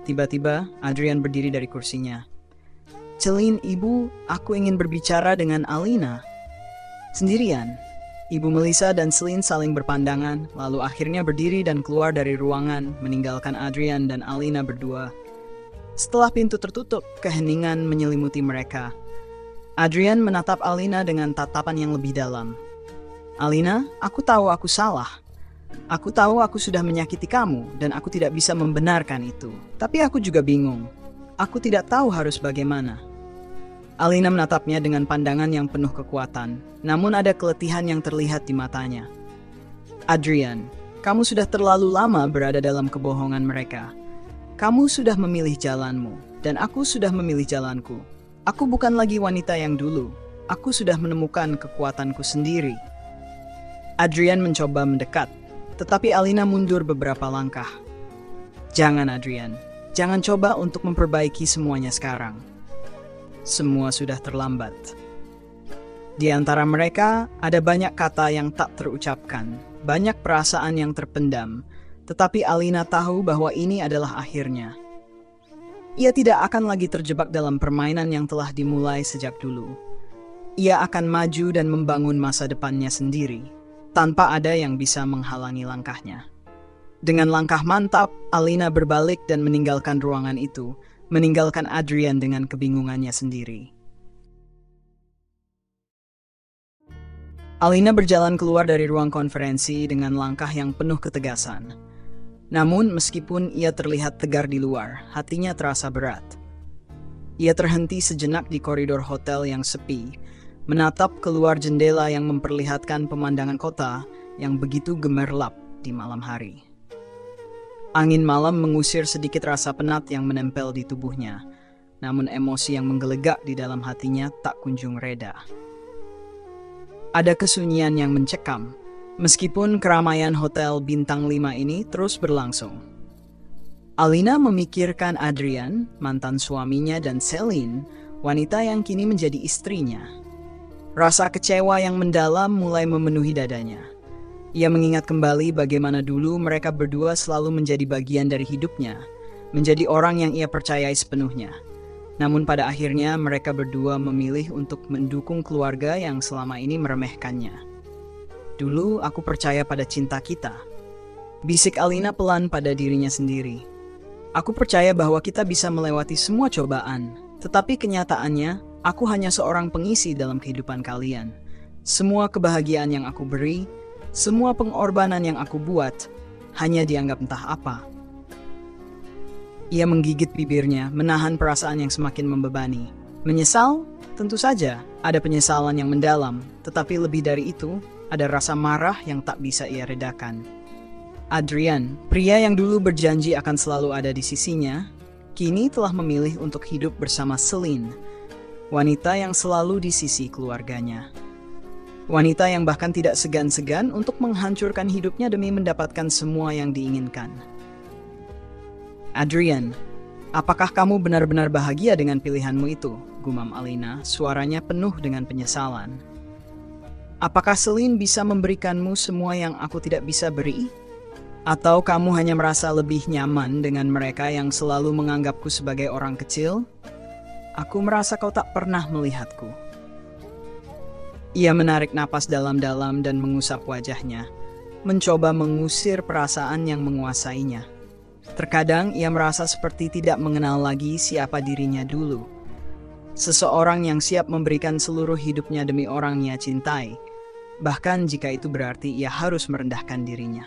Tiba-tiba, Adrian berdiri dari kursinya. "Celine, Ibu, aku ingin berbicara dengan Alina." Sendirian, Ibu Melissa dan Celine saling berpandangan, lalu akhirnya berdiri dan keluar dari ruangan, meninggalkan Adrian dan Alina berdua. Setelah pintu tertutup, keheningan menyelimuti mereka. Adrian menatap Alina dengan tatapan yang lebih dalam. "Alina, aku tahu aku salah. Aku tahu aku sudah menyakiti kamu dan aku tidak bisa membenarkan itu. Tapi aku juga bingung. Aku tidak tahu harus bagaimana." Alina menatapnya dengan pandangan yang penuh kekuatan, namun ada keletihan yang terlihat di matanya. "Adrian, kamu sudah terlalu lama berada dalam kebohongan mereka. Kamu sudah memilih jalanmu, dan aku sudah memilih jalanku. Aku bukan lagi wanita yang dulu. Aku sudah menemukan kekuatanku sendiri." Adrian mencoba mendekat, tetapi Alina mundur beberapa langkah. "Jangan, Adrian. Jangan coba untuk memperbaiki semuanya sekarang. Semua sudah terlambat." Di antara mereka, ada banyak kata yang tak terucapkan, banyak perasaan yang terpendam, tetapi Alina tahu bahwa ini adalah akhirnya. Ia tidak akan lagi terjebak dalam permainan yang telah dimulai sejak dulu. Ia akan maju dan membangun masa depannya sendiri, tanpa ada yang bisa menghalangi langkahnya. Dengan langkah mantap, Alina berbalik dan meninggalkan ruangan itu, meninggalkan Adrian dengan kebingungannya sendiri. Alina berjalan keluar dari ruang konferensi dengan langkah yang penuh ketegasan. Namun, meskipun ia terlihat tegar di luar, hatinya terasa berat. Ia terhenti sejenak di koridor hotel yang sepi, menatap keluar jendela yang memperlihatkan pemandangan kota yang begitu gemerlap di malam hari. Angin malam mengusir sedikit rasa penat yang menempel di tubuhnya, namun emosi yang menggelegak di dalam hatinya tak kunjung reda. Ada kesunyian yang mencekam, meskipun keramaian hotel bintang 5 ini terus berlangsung. Alina memikirkan Adrian, mantan suaminya, dan Celine, wanita yang kini menjadi istrinya. Rasa kecewa yang mendalam mulai memenuhi dadanya. Ia mengingat kembali bagaimana dulu mereka berdua selalu menjadi bagian dari hidupnya, menjadi orang yang ia percayai sepenuhnya. Namun pada akhirnya mereka berdua memilih untuk mendukung keluarga yang selama ini meremehkannya. Dulu aku percaya pada cinta kita. Bisik Alina pelan pada dirinya sendiri. Aku percaya bahwa kita bisa melewati semua cobaan, tetapi kenyataannya aku hanya seorang pengisi dalam kehidupan kalian. Semua kebahagiaan yang aku beri, semua pengorbanan yang aku buat, hanya dianggap entah apa. Ia menggigit bibirnya, menahan perasaan yang semakin membebani. Menyesal? Tentu saja, ada penyesalan yang mendalam, tetapi lebih dari itu, ada rasa marah yang tak bisa ia redakan. Adrian, pria yang dulu berjanji akan selalu ada di sisinya, kini telah memilih untuk hidup bersama Celine, wanita yang selalu di sisi keluarganya. Wanita yang bahkan tidak segan-segan untuk menghancurkan hidupnya demi mendapatkan semua yang diinginkan. Adrian, apakah kamu benar-benar bahagia dengan pilihanmu itu? Gumam Alina, suaranya penuh dengan penyesalan. Apakah Celine bisa memberikanmu semua yang aku tidak bisa beri? Atau kamu hanya merasa lebih nyaman dengan mereka yang selalu menganggapku sebagai orang kecil? Aku merasa kau tak pernah melihatku. Ia menarik napas dalam-dalam dan mengusap wajahnya, mencoba mengusir perasaan yang menguasainya. Terkadang ia merasa seperti tidak mengenal lagi siapa dirinya dulu. Seseorang yang siap memberikan seluruh hidupnya demi orang ia cintai, bahkan jika itu berarti ia harus merendahkan dirinya.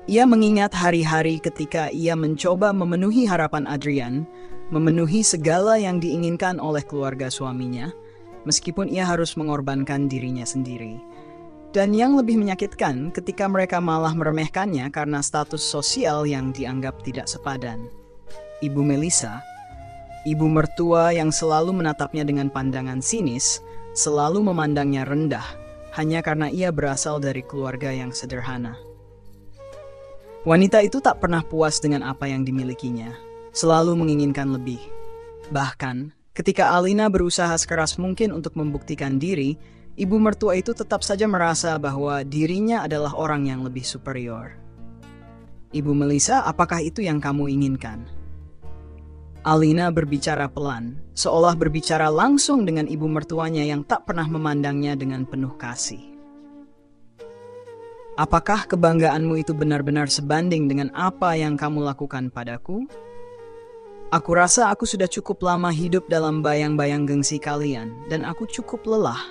Ia mengingat hari-hari ketika ia mencoba memenuhi harapan Adrian, memenuhi segala yang diinginkan oleh keluarga suaminya, meskipun ia harus mengorbankan dirinya sendiri. Dan yang lebih menyakitkan ketika mereka malah meremehkannya karena status sosial yang dianggap tidak sepadan. Ibu Melissa, ibu mertua yang selalu menatapnya dengan pandangan sinis, selalu memandangnya rendah, hanya karena ia berasal dari keluarga yang sederhana. Wanita itu tak pernah puas dengan apa yang dimilikinya, selalu menginginkan lebih. Bahkan, ketika Alina berusaha sekeras mungkin untuk membuktikan diri, ibu mertua itu tetap saja merasa bahwa dirinya adalah orang yang lebih superior. Ibu Melissa, apakah itu yang kamu inginkan? Alina berbicara pelan, seolah berbicara langsung dengan ibu mertuanya yang tak pernah memandangnya dengan penuh kasih. Apakah kebanggaanmu itu benar-benar sebanding dengan apa yang kamu lakukan padaku? Aku rasa aku sudah cukup lama hidup dalam bayang-bayang gengsi kalian, dan aku cukup lelah.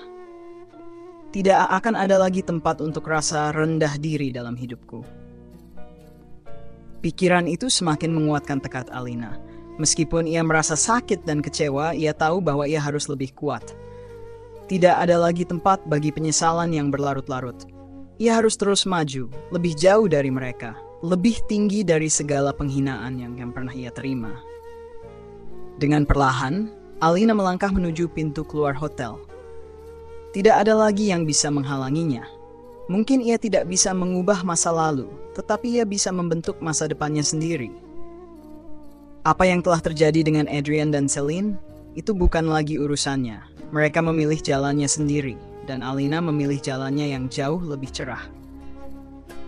Tidak akan ada lagi tempat untuk rasa rendah diri dalam hidupku. Pikiran itu semakin menguatkan tekad Alina. Meskipun ia merasa sakit dan kecewa, ia tahu bahwa ia harus lebih kuat. Tidak ada lagi tempat bagi penyesalan yang berlarut-larut. Ia harus terus maju, lebih jauh dari mereka, lebih tinggi dari segala penghinaan yang pernah ia terima. Dengan perlahan, Alina melangkah menuju pintu keluar hotel. Tidak ada lagi yang bisa menghalanginya. Mungkin ia tidak bisa mengubah masa lalu, tetapi ia bisa membentuk masa depannya sendiri. Apa yang telah terjadi dengan Adrian dan Celine, itu bukan lagi urusannya. Mereka memilih jalannya sendiri, dan Alina memilih jalannya yang jauh lebih cerah.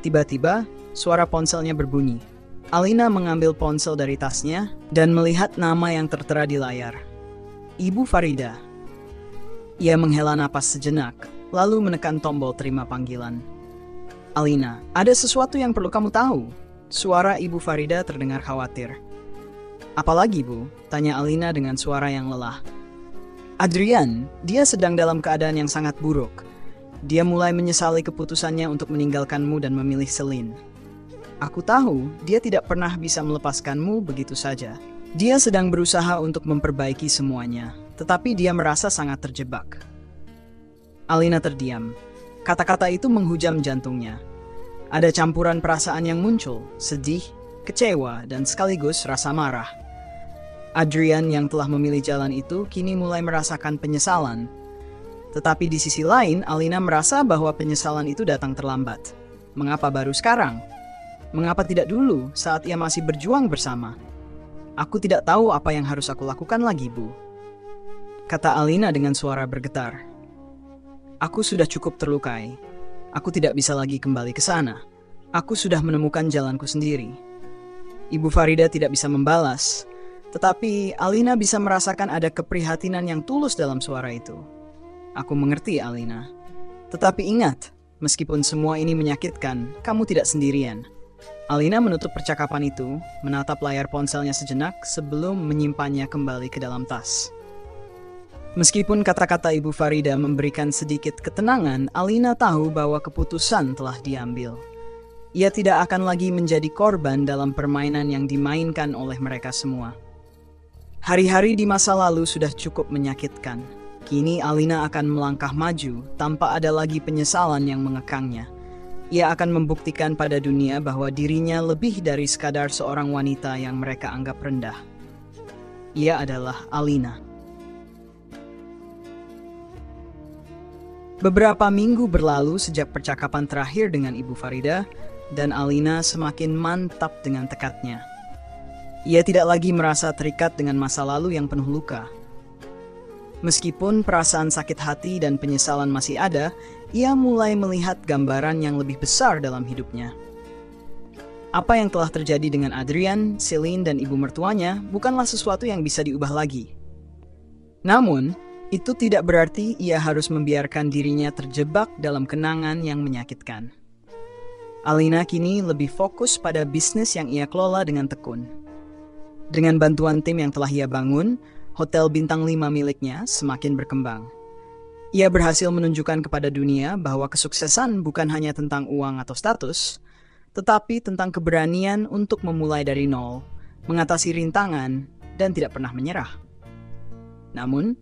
Tiba-tiba, suara ponselnya berbunyi. Alina mengambil ponsel dari tasnya dan melihat nama yang tertera di layar. Ibu Farida. Ia menghela napas sejenak, lalu menekan tombol terima panggilan. Alina, ada sesuatu yang perlu kamu tahu. Suara Ibu Farida terdengar khawatir. Apalagi, Bu? Tanya Alina dengan suara yang lelah. Adrian, dia sedang dalam keadaan yang sangat buruk. Dia mulai menyesali keputusannya untuk meninggalkanmu dan memilih Celine. Aku tahu dia tidak pernah bisa melepaskanmu begitu saja. Dia sedang berusaha untuk memperbaiki semuanya, tetapi dia merasa sangat terjebak. Alina terdiam. Kata-kata itu menghujam jantungnya. Ada campuran perasaan yang muncul, sedih, kecewa, dan sekaligus rasa marah. Adrian yang telah memilih jalan itu kini mulai merasakan penyesalan. Tetapi di sisi lain, Alina merasa bahwa penyesalan itu datang terlambat. Mengapa baru sekarang? Mengapa tidak dulu saat ia masih berjuang bersama? Aku tidak tahu apa yang harus aku lakukan lagi, Bu. Kata Alina dengan suara bergetar. Aku sudah cukup terlukai. Aku tidak bisa lagi kembali ke sana. Aku sudah menemukan jalanku sendiri. Ibu Farida tidak bisa membalas, tetapi Alina bisa merasakan ada keprihatinan yang tulus dalam suara itu. Aku mengerti, Alina. Tetapi ingat, meskipun semua ini menyakitkan, kamu tidak sendirian. Alina menutup percakapan itu, menatap layar ponselnya sejenak sebelum menyimpannya kembali ke dalam tas. Meskipun kata-kata Ibu Farida memberikan sedikit ketenangan, Alina tahu bahwa keputusan telah diambil. Ia tidak akan lagi menjadi korban dalam permainan yang dimainkan oleh mereka semua. Hari-hari di masa lalu sudah cukup menyakitkan. Kini Alina akan melangkah maju tanpa ada lagi penyesalan yang mengekangnya. Ia akan membuktikan pada dunia bahwa dirinya lebih dari sekadar seorang wanita yang mereka anggap rendah. Ia adalah Alina. Beberapa minggu berlalu sejak percakapan terakhir dengan Ibu Farida, dan Alina semakin mantap dengan tekadnya. Ia tidak lagi merasa terikat dengan masa lalu yang penuh luka. Meskipun perasaan sakit hati dan penyesalan masih ada, ia mulai melihat gambaran yang lebih besar dalam hidupnya. Apa yang telah terjadi dengan Adrian, Celine, dan ibu mertuanya bukanlah sesuatu yang bisa diubah lagi. Namun, itu tidak berarti ia harus membiarkan dirinya terjebak dalam kenangan yang menyakitkan. Alina kini lebih fokus pada bisnis yang ia kelola dengan tekun. Dengan bantuan tim yang telah ia bangun, hotel bintang 5 miliknya semakin berkembang. Ia berhasil menunjukkan kepada dunia bahwa kesuksesan bukan hanya tentang uang atau status, tetapi tentang keberanian untuk memulai dari nol, mengatasi rintangan, dan tidak pernah menyerah. Namun,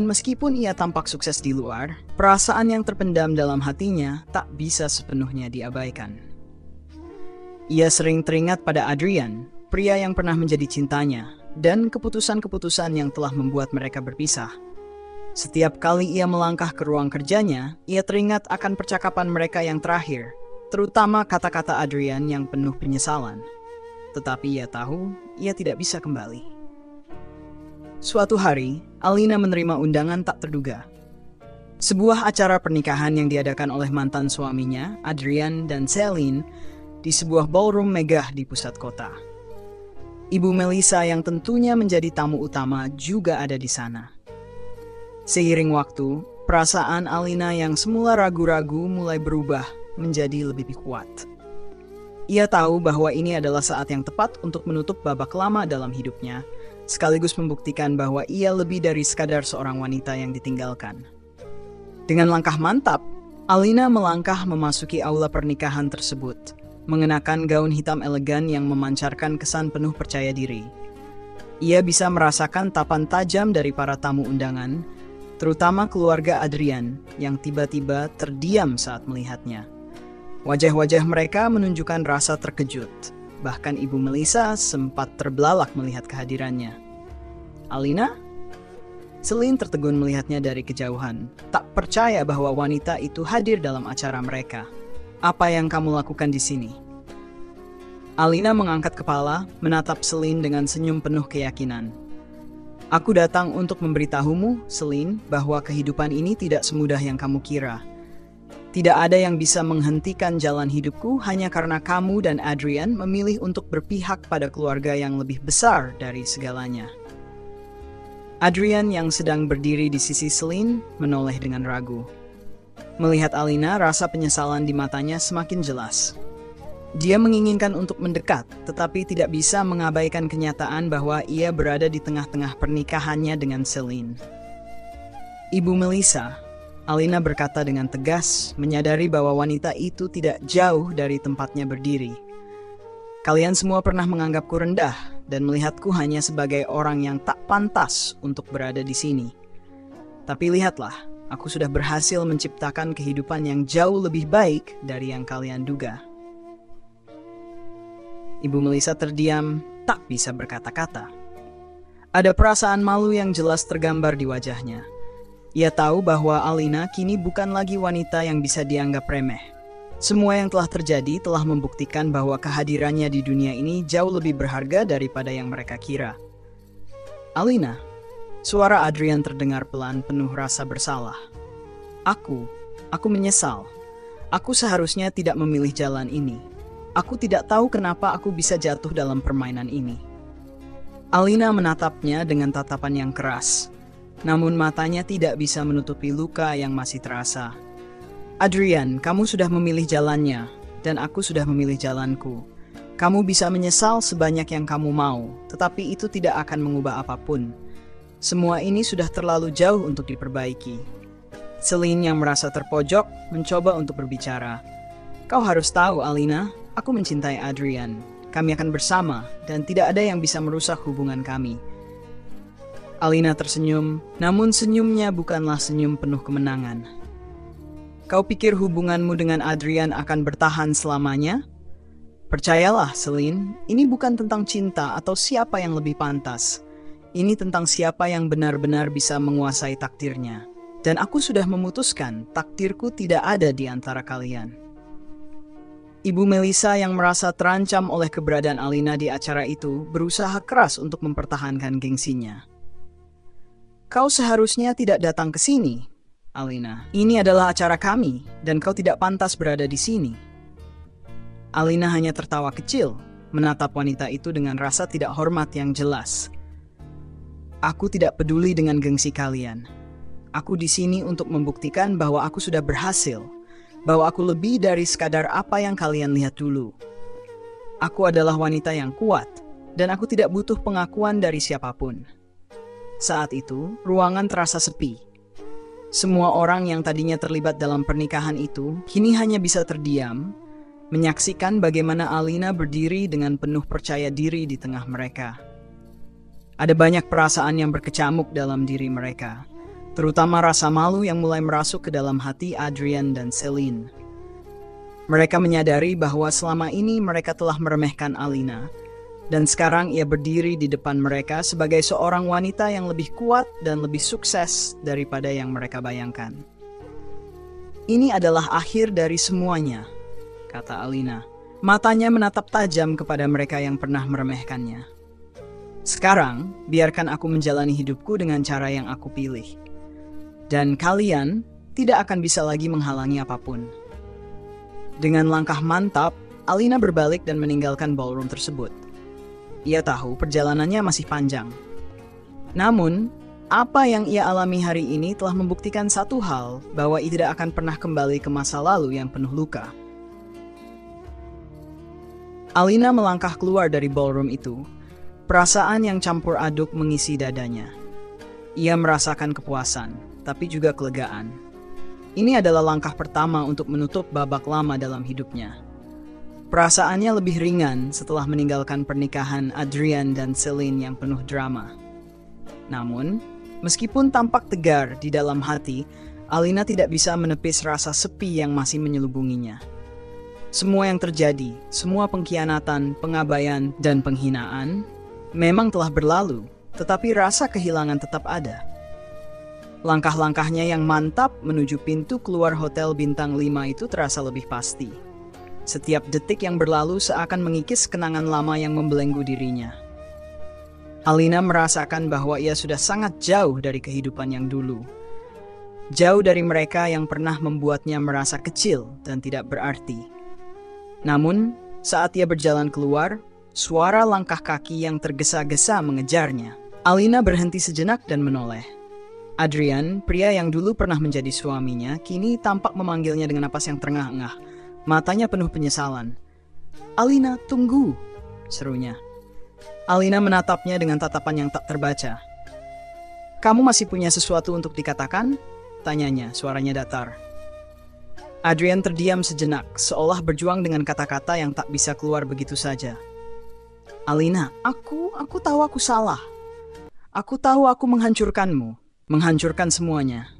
meskipun ia tampak sukses di luar, perasaan yang terpendam dalam hatinya tak bisa sepenuhnya diabaikan. Ia sering teringat pada Adrian, pria yang pernah menjadi cintanya, dan keputusan-keputusan yang telah membuat mereka berpisah. Setiap kali ia melangkah ke ruang kerjanya, ia teringat akan percakapan mereka yang terakhir, terutama kata-kata Adrian yang penuh penyesalan. Tetapi ia tahu, ia tidak bisa kembali. Suatu hari, Alina menerima undangan tak terduga. Sebuah acara pernikahan yang diadakan oleh mantan suaminya, Adrian dan Celine, di sebuah ballroom megah di pusat kota. Ibu Melissa yang tentunya menjadi tamu utama juga ada di sana. Seiring waktu, perasaan Alina yang semula ragu-ragu mulai berubah menjadi lebih kuat. Ia tahu bahwa ini adalah saat yang tepat untuk menutup babak lama dalam hidupnya, sekaligus membuktikan bahwa ia lebih dari sekadar seorang wanita yang ditinggalkan. Dengan langkah mantap, Alina melangkah memasuki aula pernikahan tersebut, mengenakan gaun hitam elegan yang memancarkan kesan penuh percaya diri. Ia bisa merasakan tapan tajam dari para tamu undangan, terutama keluarga Adrian yang tiba-tiba terdiam saat melihatnya. Wajah-wajah mereka menunjukkan rasa terkejut. Bahkan Ibu Melissa sempat terbelalak melihat kehadirannya. Alina? Celine tertegun melihatnya dari kejauhan, tak percaya bahwa wanita itu hadir dalam acara mereka. Apa yang kamu lakukan di sini? Alina mengangkat kepala, menatap Celine dengan senyum penuh keyakinan. Aku datang untuk memberitahumu, Celine, bahwa kehidupan ini tidak semudah yang kamu kira. Tidak ada yang bisa menghentikan jalan hidupku hanya karena kamu dan Adrian memilih untuk berpihak pada keluarga yang lebih besar dari segalanya. Adrian yang sedang berdiri di sisi Celine menoleh dengan ragu. Melihat Alina, rasa penyesalan di matanya semakin jelas. Dia menginginkan untuk mendekat, tetapi tidak bisa mengabaikan kenyataan bahwa ia berada di tengah-tengah pernikahannya dengan Celine. Ibu Melissa, Alina berkata dengan tegas, menyadari bahwa wanita itu tidak jauh dari tempatnya berdiri. Kalian semua pernah menganggapku rendah dan melihatku hanya sebagai orang yang tak pantas untuk berada di sini. Tapi lihatlah, Aku sudah berhasil menciptakan kehidupan yang jauh lebih baik dari yang kalian duga. Ibu Melissa terdiam, tak bisa berkata-kata. Ada perasaan malu yang jelas tergambar di wajahnya. Ia tahu bahwa Alina kini bukan lagi wanita yang bisa dianggap remeh. Semua yang telah terjadi telah membuktikan bahwa kehadirannya di dunia ini jauh lebih berharga daripada yang mereka kira. Alina, suara Adrian terdengar pelan penuh rasa bersalah. Aku menyesal. Aku seharusnya tidak memilih jalan ini. Aku tidak tahu kenapa aku bisa jatuh dalam permainan ini. Alina menatapnya dengan tatapan yang keras, namun matanya tidak bisa menutupi luka yang masih terasa. Adrian, kamu sudah memilih jalannya, dan aku sudah memilih jalanku. Kamu bisa menyesal sebanyak yang kamu mau, tetapi itu tidak akan mengubah apapun. Semua ini sudah terlalu jauh untuk diperbaiki. Celine yang merasa terpojok mencoba untuk berbicara. Kau harus tahu, Alina, aku mencintai Adrian. Kami akan bersama, dan tidak ada yang bisa merusak hubungan kami. Alina tersenyum, namun senyumnya bukanlah senyum penuh kemenangan. Kau pikir hubunganmu dengan Adrian akan bertahan selamanya? Percayalah, Celine, ini bukan tentang cinta atau siapa yang lebih pantas. Ini tentang siapa yang benar-benar bisa menguasai takdirnya. Dan aku sudah memutuskan takdirku tidak ada di antara kalian. Ibu Melissa yang merasa terancam oleh keberadaan Alina di acara itu berusaha keras untuk mempertahankan gengsinya. Kau seharusnya tidak datang ke sini, Alina. Ini adalah acara kami, dan kau tidak pantas berada di sini. Alina hanya tertawa kecil, menatap wanita itu dengan rasa tidak hormat yang jelas. Aku tidak peduli dengan gengsi kalian. Aku di sini untuk membuktikan bahwa aku sudah berhasil, bahwa aku lebih dari sekadar apa yang kalian lihat dulu. Aku adalah wanita yang kuat, dan aku tidak butuh pengakuan dari siapapun. Saat itu, ruangan terasa sepi. Semua orang yang tadinya terlibat dalam pernikahan itu, kini hanya bisa terdiam, menyaksikan bagaimana Alina berdiri dengan penuh percaya diri di tengah mereka. Ada banyak perasaan yang berkecamuk dalam diri mereka, terutama rasa malu yang mulai merasuk ke dalam hati Adrian dan Celine. Mereka menyadari bahwa selama ini mereka telah meremehkan Alina, dan sekarang ia berdiri di depan mereka sebagai seorang wanita yang lebih kuat dan lebih sukses daripada yang mereka bayangkan. Ini adalah akhir dari semuanya, kata Alina. Matanya menatap tajam kepada mereka yang pernah meremehkannya. Sekarang, biarkan aku menjalani hidupku dengan cara yang aku pilih. Dan kalian tidak akan bisa lagi menghalangi apapun. Dengan langkah mantap, Alina berbalik dan meninggalkan ballroom tersebut. Ia tahu perjalanannya masih panjang. Namun, apa yang ia alami hari ini telah membuktikan satu hal, bahwa ia tidak akan pernah kembali ke masa lalu yang penuh luka. Alina melangkah keluar dari ballroom itu. Perasaan yang campur aduk mengisi dadanya. Ia merasakan kepuasan, tapi juga kelegaan. Ini adalah langkah pertama untuk menutup babak lama dalam hidupnya. Perasaannya lebih ringan setelah meninggalkan pernikahan Adrian dan Celine yang penuh drama. Namun, meskipun tampak tegar di dalam hati, Alina tidak bisa menepis rasa sepi yang masih menyelubunginya. Semua yang terjadi, semua pengkhianatan, pengabaian, dan penghinaan memang telah berlalu, tetapi rasa kehilangan tetap ada. Langkah-langkahnya yang mantap menuju pintu keluar hotel bintang 5 itu terasa lebih pasti. Setiap detik yang berlalu seakan mengikis kenangan lama yang membelenggu dirinya. Alina merasakan bahwa ia sudah sangat jauh dari kehidupan yang dulu. Jauh dari mereka yang pernah membuatnya merasa kecil dan tidak berarti. Namun, saat ia berjalan keluar, suara langkah kaki yang tergesa-gesa mengejarnya. Alina berhenti sejenak dan menoleh. Adrian, pria yang dulu pernah menjadi suaminya, kini tampak memanggilnya dengan napas yang terengah-engah. Matanya penuh penyesalan. "Alina, tunggu!" serunya. Alina menatapnya dengan tatapan yang tak terbaca. "Kamu masih punya sesuatu untuk dikatakan?" tanyanya, suaranya datar. Adrian terdiam sejenak, seolah berjuang dengan kata-kata yang tak bisa keluar begitu saja. "Alina, aku tahu aku salah. Aku tahu aku menghancurkanmu, menghancurkan semuanya."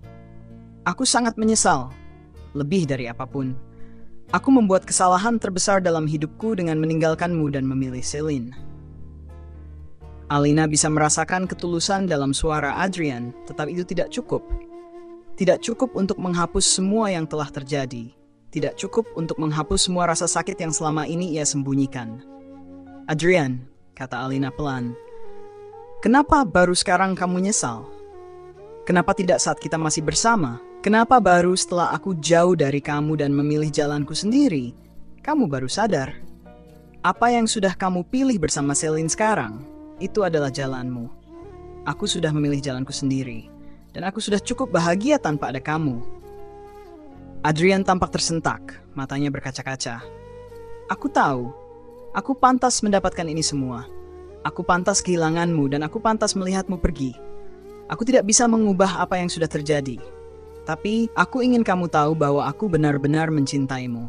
Aku sangat menyesal, lebih dari apapun. Aku membuat kesalahan terbesar dalam hidupku dengan meninggalkanmu dan memilih Celine. Alina bisa merasakan ketulusan dalam suara Adrian, tetapi itu tidak cukup. Tidak cukup untuk menghapus semua yang telah terjadi. Tidak cukup untuk menghapus semua rasa sakit yang selama ini ia sembunyikan. Adrian, kata Alina pelan, kenapa baru sekarang kamu nyesal? Kenapa tidak saat kita masih bersama? Kenapa baru setelah aku jauh dari kamu dan memilih jalanku sendiri, kamu baru sadar? Apa yang sudah kamu pilih bersama Celine sekarang, itu adalah jalanmu. Aku sudah memilih jalanku sendiri, dan aku sudah cukup bahagia tanpa ada kamu. Adrian tampak tersentak, matanya berkaca-kaca. Aku tahu, aku pantas mendapatkan ini semua. Aku pantas kehilanganmu dan aku pantas melihatmu pergi. Aku tidak bisa mengubah apa yang sudah terjadi. Tapi aku ingin kamu tahu bahwa aku benar-benar mencintaimu.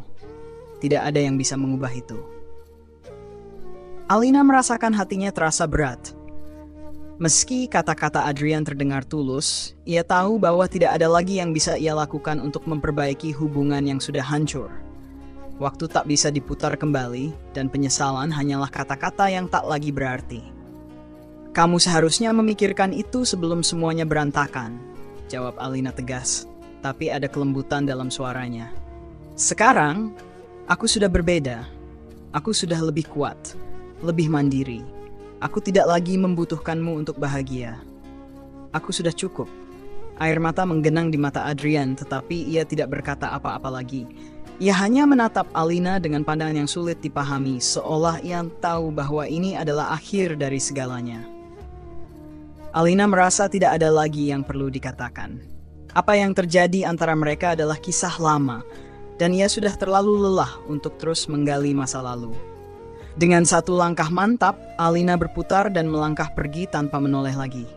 Tidak ada yang bisa mengubah itu. Alina merasakan hatinya terasa berat. Meski kata-kata Adrian terdengar tulus, ia tahu bahwa tidak ada lagi yang bisa ia lakukan untuk memperbaiki hubungan yang sudah hancur. Waktu tak bisa diputar kembali, dan penyesalan hanyalah kata-kata yang tak lagi berarti. Kamu seharusnya memikirkan itu sebelum semuanya berantakan, jawab Alina tegas. Tapi ada kelembutan dalam suaranya. Sekarang, aku sudah berbeda. Aku sudah lebih kuat, lebih mandiri. Aku tidak lagi membutuhkanmu untuk bahagia. Aku sudah cukup. Air mata menggenang di mata Adrian, tetapi ia tidak berkata apa-apa lagi. Ia hanya menatap Alina dengan pandangan yang sulit dipahami, seolah ia tahu bahwa ini adalah akhir dari segalanya. Alina merasa tidak ada lagi yang perlu dikatakan. Apa yang terjadi antara mereka adalah kisah lama, dan ia sudah terlalu lelah untuk terus menggali masa lalu. Dengan satu langkah mantap, Alina berputar dan melangkah pergi tanpa menoleh lagi.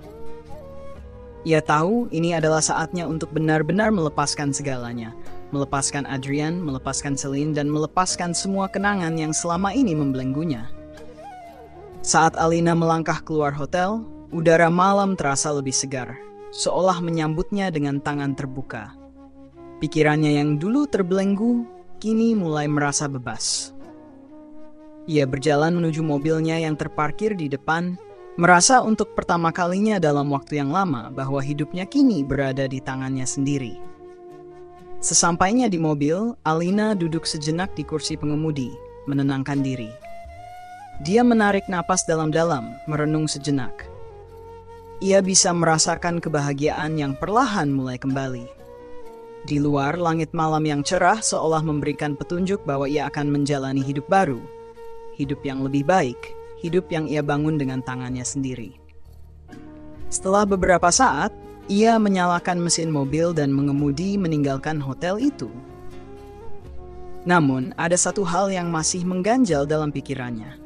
Ia tahu ini adalah saatnya untuk benar-benar melepaskan segalanya. Melepaskan Adrian, melepaskan Celine, dan melepaskan semua kenangan yang selama ini membelenggunya. Saat Alina melangkah keluar hotel, udara malam terasa lebih segar. Seolah menyambutnya dengan tangan terbuka. Pikirannya yang dulu terbelenggu, kini mulai merasa bebas. Ia berjalan menuju mobilnya yang terparkir di depan, merasa untuk pertama kalinya dalam waktu yang lama bahwa hidupnya kini berada di tangannya sendiri. Sesampainya di mobil, Alina duduk sejenak di kursi pengemudi, menenangkan diri. Dia menarik napas dalam-dalam, merenung sejenak. Ia bisa merasakan kebahagiaan yang perlahan mulai kembali. Di luar, langit malam yang cerah seolah memberikan petunjuk bahwa ia akan menjalani hidup baru. Hidup yang lebih baik, hidup yang ia bangun dengan tangannya sendiri. Setelah beberapa saat, ia menyalakan mesin mobil dan mengemudi meninggalkan hotel itu. Namun, ada satu hal yang masih mengganjal dalam pikirannya.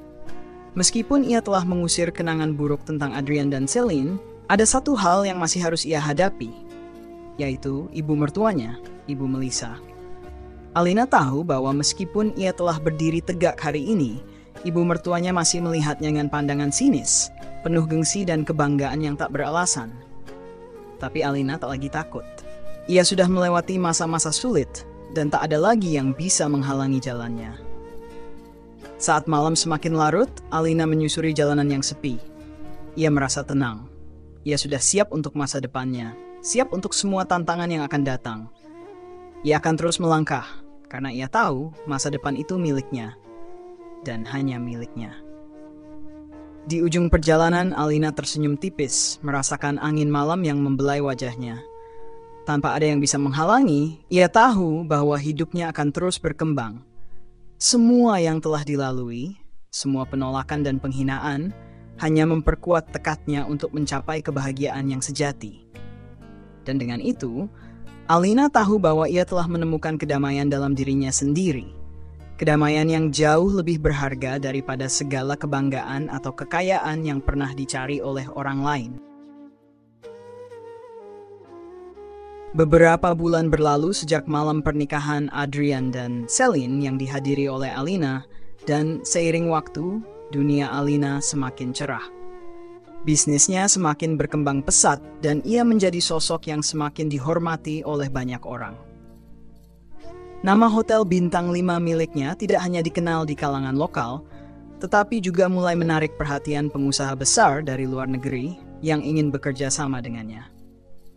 Meskipun ia telah mengusir kenangan buruk tentang Adrian dan Celine, ada satu hal yang masih harus ia hadapi, yaitu ibu mertuanya, Ibu Melissa. Alina tahu bahwa meskipun ia telah berdiri tegak hari ini, ibu mertuanya masih melihatnya dengan pandangan sinis, penuh gengsi dan kebanggaan yang tak beralasan. Tapi Alina tak lagi takut. Ia sudah melewati masa-masa sulit, dan tak ada lagi yang bisa menghalangi jalannya. Saat malam semakin larut, Alina menyusuri jalanan yang sepi. Ia merasa tenang. Ia sudah siap untuk masa depannya, siap untuk semua tantangan yang akan datang. Ia akan terus melangkah, karena ia tahu masa depan itu miliknya, dan hanya miliknya. Di ujung perjalanan, Alina tersenyum tipis, merasakan angin malam yang membelai wajahnya. Tanpa ada yang bisa menghalangi, ia tahu bahwa hidupnya akan terus berkembang. Semua yang telah dilalui, semua penolakan dan penghinaan, hanya memperkuat tekadnya untuk mencapai kebahagiaan yang sejati. Dan dengan itu, Alina tahu bahwa ia telah menemukan kedamaian dalam dirinya sendiri. Kedamaian yang jauh lebih berharga daripada segala kebanggaan atau kekayaan yang pernah dicari oleh orang lain. Beberapa bulan berlalu sejak malam pernikahan Adrian dan Celine yang dihadiri oleh Alina, dan seiring waktu, dunia Alina semakin cerah. Bisnisnya semakin berkembang pesat dan ia menjadi sosok yang semakin dihormati oleh banyak orang. Nama hotel bintang 5 miliknya tidak hanya dikenal di kalangan lokal, tetapi juga mulai menarik perhatian pengusaha besar dari luar negeri yang ingin bekerja sama dengannya.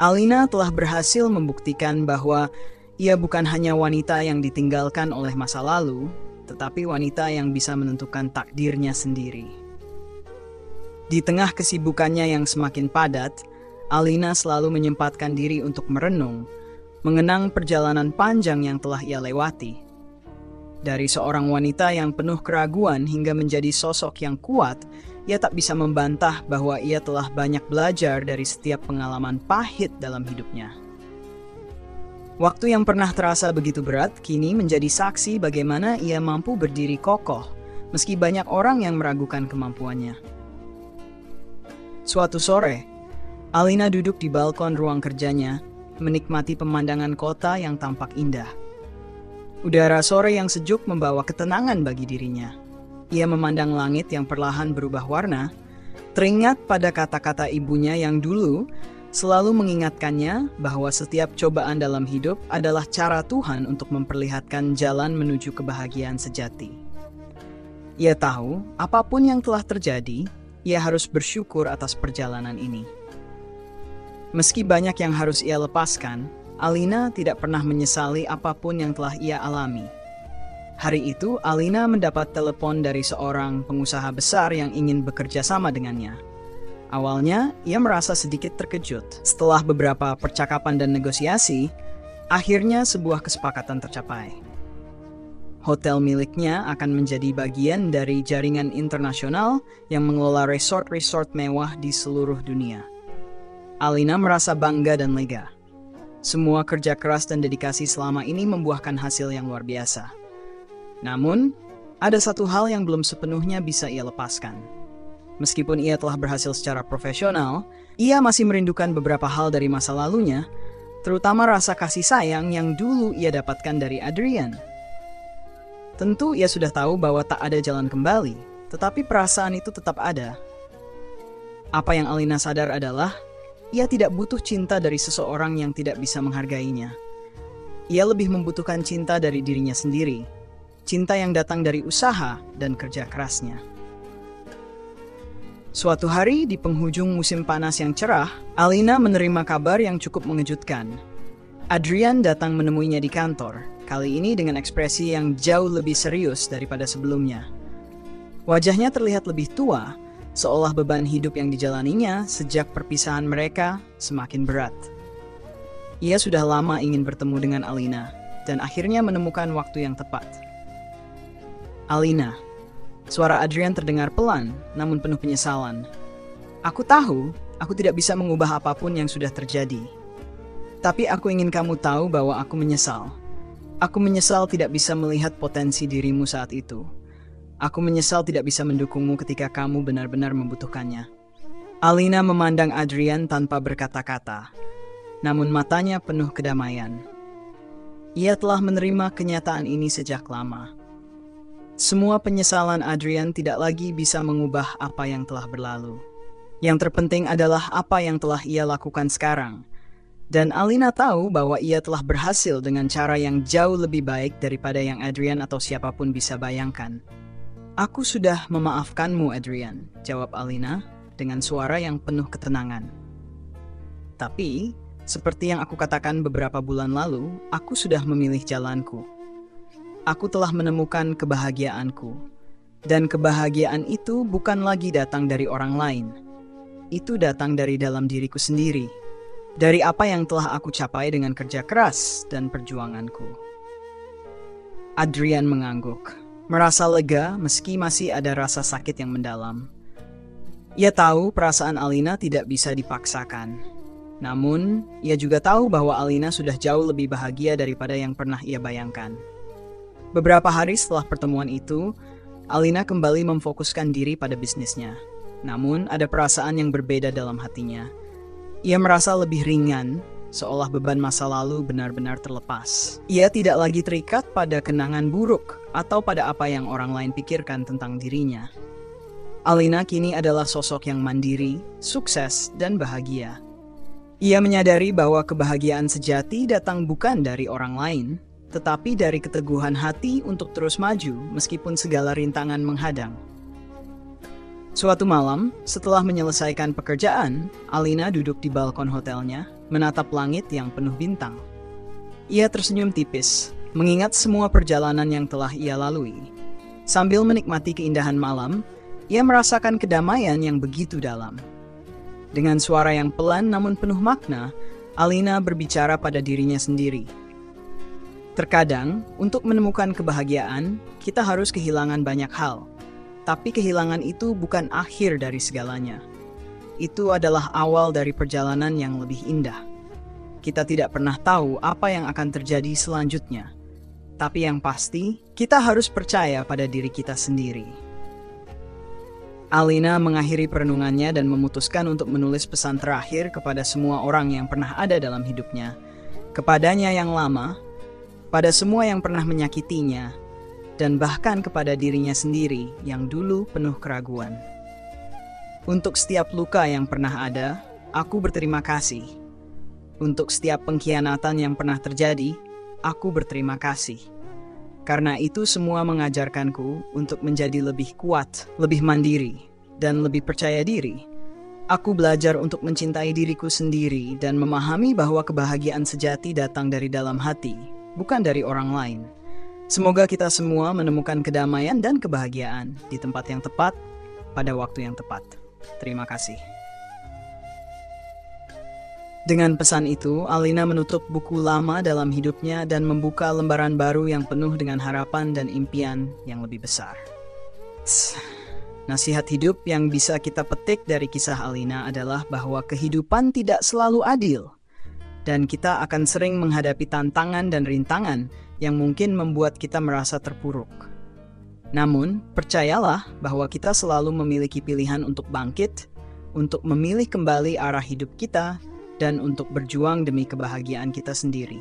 Alina telah berhasil membuktikan bahwa ia bukan hanya wanita yang ditinggalkan oleh masa lalu, tetapi wanita yang bisa menentukan takdirnya sendiri. Di tengah kesibukannya yang semakin padat, Alina selalu menyempatkan diri untuk merenung, mengenang perjalanan panjang yang telah ia lewati. Dari seorang wanita yang penuh keraguan hingga menjadi sosok yang kuat, ia tak bisa membantah bahwa ia telah banyak belajar dari setiap pengalaman pahit dalam hidupnya. Waktu yang pernah terasa begitu berat, kini menjadi saksi bagaimana ia mampu berdiri kokoh, meski banyak orang yang meragukan kemampuannya. Suatu sore, Alina duduk di balkon ruang kerjanya, menikmati pemandangan kota yang tampak indah. Udara sore yang sejuk membawa ketenangan bagi dirinya. Ia memandang langit yang perlahan berubah warna, teringat pada kata-kata ibunya yang dulu selalu mengingatkannya bahwa setiap cobaan dalam hidup adalah cara Tuhan untuk memperlihatkan jalan menuju kebahagiaan sejati. Ia tahu, apapun yang telah terjadi, ia harus bersyukur atas perjalanan ini. Meski banyak yang harus ia lepaskan, Alina tidak pernah menyesali apapun yang telah ia alami. Hari itu, Alina mendapat telepon dari seorang pengusaha besar yang ingin bekerja sama dengannya. Awalnya, ia merasa sedikit terkejut. Setelah beberapa percakapan dan negosiasi, akhirnya sebuah kesepakatan tercapai. Hotel miliknya akan menjadi bagian dari jaringan internasional yang mengelola resort-resort mewah di seluruh dunia. Alina merasa bangga dan lega. Semua kerja keras dan dedikasi selama ini membuahkan hasil yang luar biasa. Namun, ada satu hal yang belum sepenuhnya bisa ia lepaskan. Meskipun ia telah berhasil secara profesional, ia masih merindukan beberapa hal dari masa lalunya, terutama rasa kasih sayang yang dulu ia dapatkan dari Adrian. Tentu ia sudah tahu bahwa tak ada jalan kembali, tetapi perasaan itu tetap ada. Apa yang Alina sadar adalah, ia tidak butuh cinta dari seseorang yang tidak bisa menghargainya. Ia lebih membutuhkan cinta dari dirinya sendiri, cinta yang datang dari usaha dan kerja kerasnya. Suatu hari di penghujung musim panas yang cerah, Alina menerima kabar yang cukup mengejutkan. Adrian datang menemuinya di kantor, kali ini dengan ekspresi yang jauh lebih serius daripada sebelumnya. Wajahnya terlihat lebih tua, seolah beban hidup yang dijalaninya sejak perpisahan mereka semakin berat. Ia sudah lama ingin bertemu dengan Alina, dan akhirnya menemukan waktu yang tepat. Alina, suara Adrian terdengar pelan, namun penuh penyesalan. Aku tahu, aku tidak bisa mengubah apapun yang sudah terjadi. Tapi aku ingin kamu tahu bahwa aku menyesal. Aku menyesal tidak bisa melihat potensi dirimu saat itu. Aku menyesal tidak bisa mendukungmu ketika kamu benar-benar membutuhkannya. Alina memandang Adrian tanpa berkata-kata, namun matanya penuh kedamaian. Ia telah menerima kenyataan ini sejak lama. Semua penyesalan Adrian tidak lagi bisa mengubah apa yang telah berlalu. Yang terpenting adalah apa yang telah ia lakukan sekarang. Dan Alina tahu bahwa ia telah berhasil dengan cara yang jauh lebih baik daripada yang Adrian atau siapapun bisa bayangkan. Aku sudah memaafkanmu, Adrian, jawab Alina dengan suara yang penuh ketenangan. Tapi, seperti yang aku katakan beberapa bulan lalu, aku sudah memilih jalanku. Aku telah menemukan kebahagiaanku. Dan kebahagiaan itu bukan lagi datang dari orang lain. Itu datang dari dalam diriku sendiri. Dari apa yang telah aku capai dengan kerja keras dan perjuanganku. Adrian mengangguk. Merasa lega meski masih ada rasa sakit yang mendalam. Ia tahu perasaan Alina tidak bisa dipaksakan. Namun, ia juga tahu bahwa Alina sudah jauh lebih bahagia daripada yang pernah ia bayangkan. Beberapa hari setelah pertemuan itu, Alina kembali memfokuskan diri pada bisnisnya. Namun, ada perasaan yang berbeda dalam hatinya. Ia merasa lebih ringan, seolah beban masa lalu benar-benar terlepas. Ia tidak lagi terikat pada kenangan buruk atau pada apa yang orang lain pikirkan tentang dirinya. Alina kini adalah sosok yang mandiri, sukses, dan bahagia. Ia menyadari bahwa kebahagiaan sejati datang bukan dari orang lain, tetapi dari keteguhan hati untuk terus maju meskipun segala rintangan menghadang. Suatu malam, setelah menyelesaikan pekerjaan, Alina duduk di balkon hotelnya, menatap langit yang penuh bintang. Ia tersenyum tipis, mengingat semua perjalanan yang telah ia lalui. Sambil menikmati keindahan malam, ia merasakan kedamaian yang begitu dalam. Dengan suara yang pelan namun penuh makna, Alina berbicara pada dirinya sendiri. Terkadang, untuk menemukan kebahagiaan, kita harus kehilangan banyak hal. Tapi kehilangan itu bukan akhir dari segalanya. Itu adalah awal dari perjalanan yang lebih indah. Kita tidak pernah tahu apa yang akan terjadi selanjutnya. Tapi yang pasti, kita harus percaya pada diri kita sendiri. Alina mengakhiri perenungannya dan memutuskan untuk menulis pesan terakhir kepada semua orang yang pernah ada dalam hidupnya. Kepadanya yang lama, pada semua yang pernah menyakitinya, dan bahkan kepada dirinya sendiri yang dulu penuh keraguan. Untuk setiap luka yang pernah ada, aku berterima kasih. Untuk setiap pengkhianatan yang pernah terjadi, aku berterima kasih. Karena itu semua mengajarkanku untuk menjadi lebih kuat, lebih mandiri, dan lebih percaya diri. Aku belajar untuk mencintai diriku sendiri dan memahami bahwa kebahagiaan sejati datang dari dalam hati, bukan dari orang lain. Semoga kita semua menemukan kedamaian dan kebahagiaan di tempat yang tepat, pada waktu yang tepat. Terima kasih. Dengan pesan itu, Alina menutup buku lama dalam hidupnya dan membuka lembaran baru yang penuh dengan harapan dan impian yang lebih besar. Nasihat hidup yang bisa kita petik dari kisah Alina adalah bahwa kehidupan tidak selalu adil, dan kita akan sering menghadapi tantangan dan rintangan yang mungkin membuat kita merasa terpuruk. Namun, percayalah bahwa kita selalu memiliki pilihan untuk bangkit, untuk memilih kembali arah hidup kita, dan untuk berjuang demi kebahagiaan kita sendiri.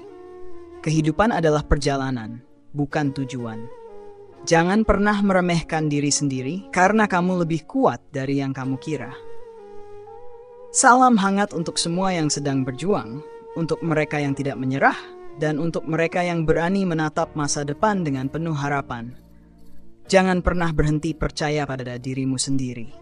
Kehidupan adalah perjalanan, bukan tujuan. Jangan pernah meremehkan diri sendiri karena kamu lebih kuat dari yang kamu kira. Salam hangat untuk semua yang sedang berjuang, untuk mereka yang tidak menyerah, dan untuk mereka yang berani menatap masa depan dengan penuh harapan. Jangan pernah berhenti percaya pada dirimu sendiri.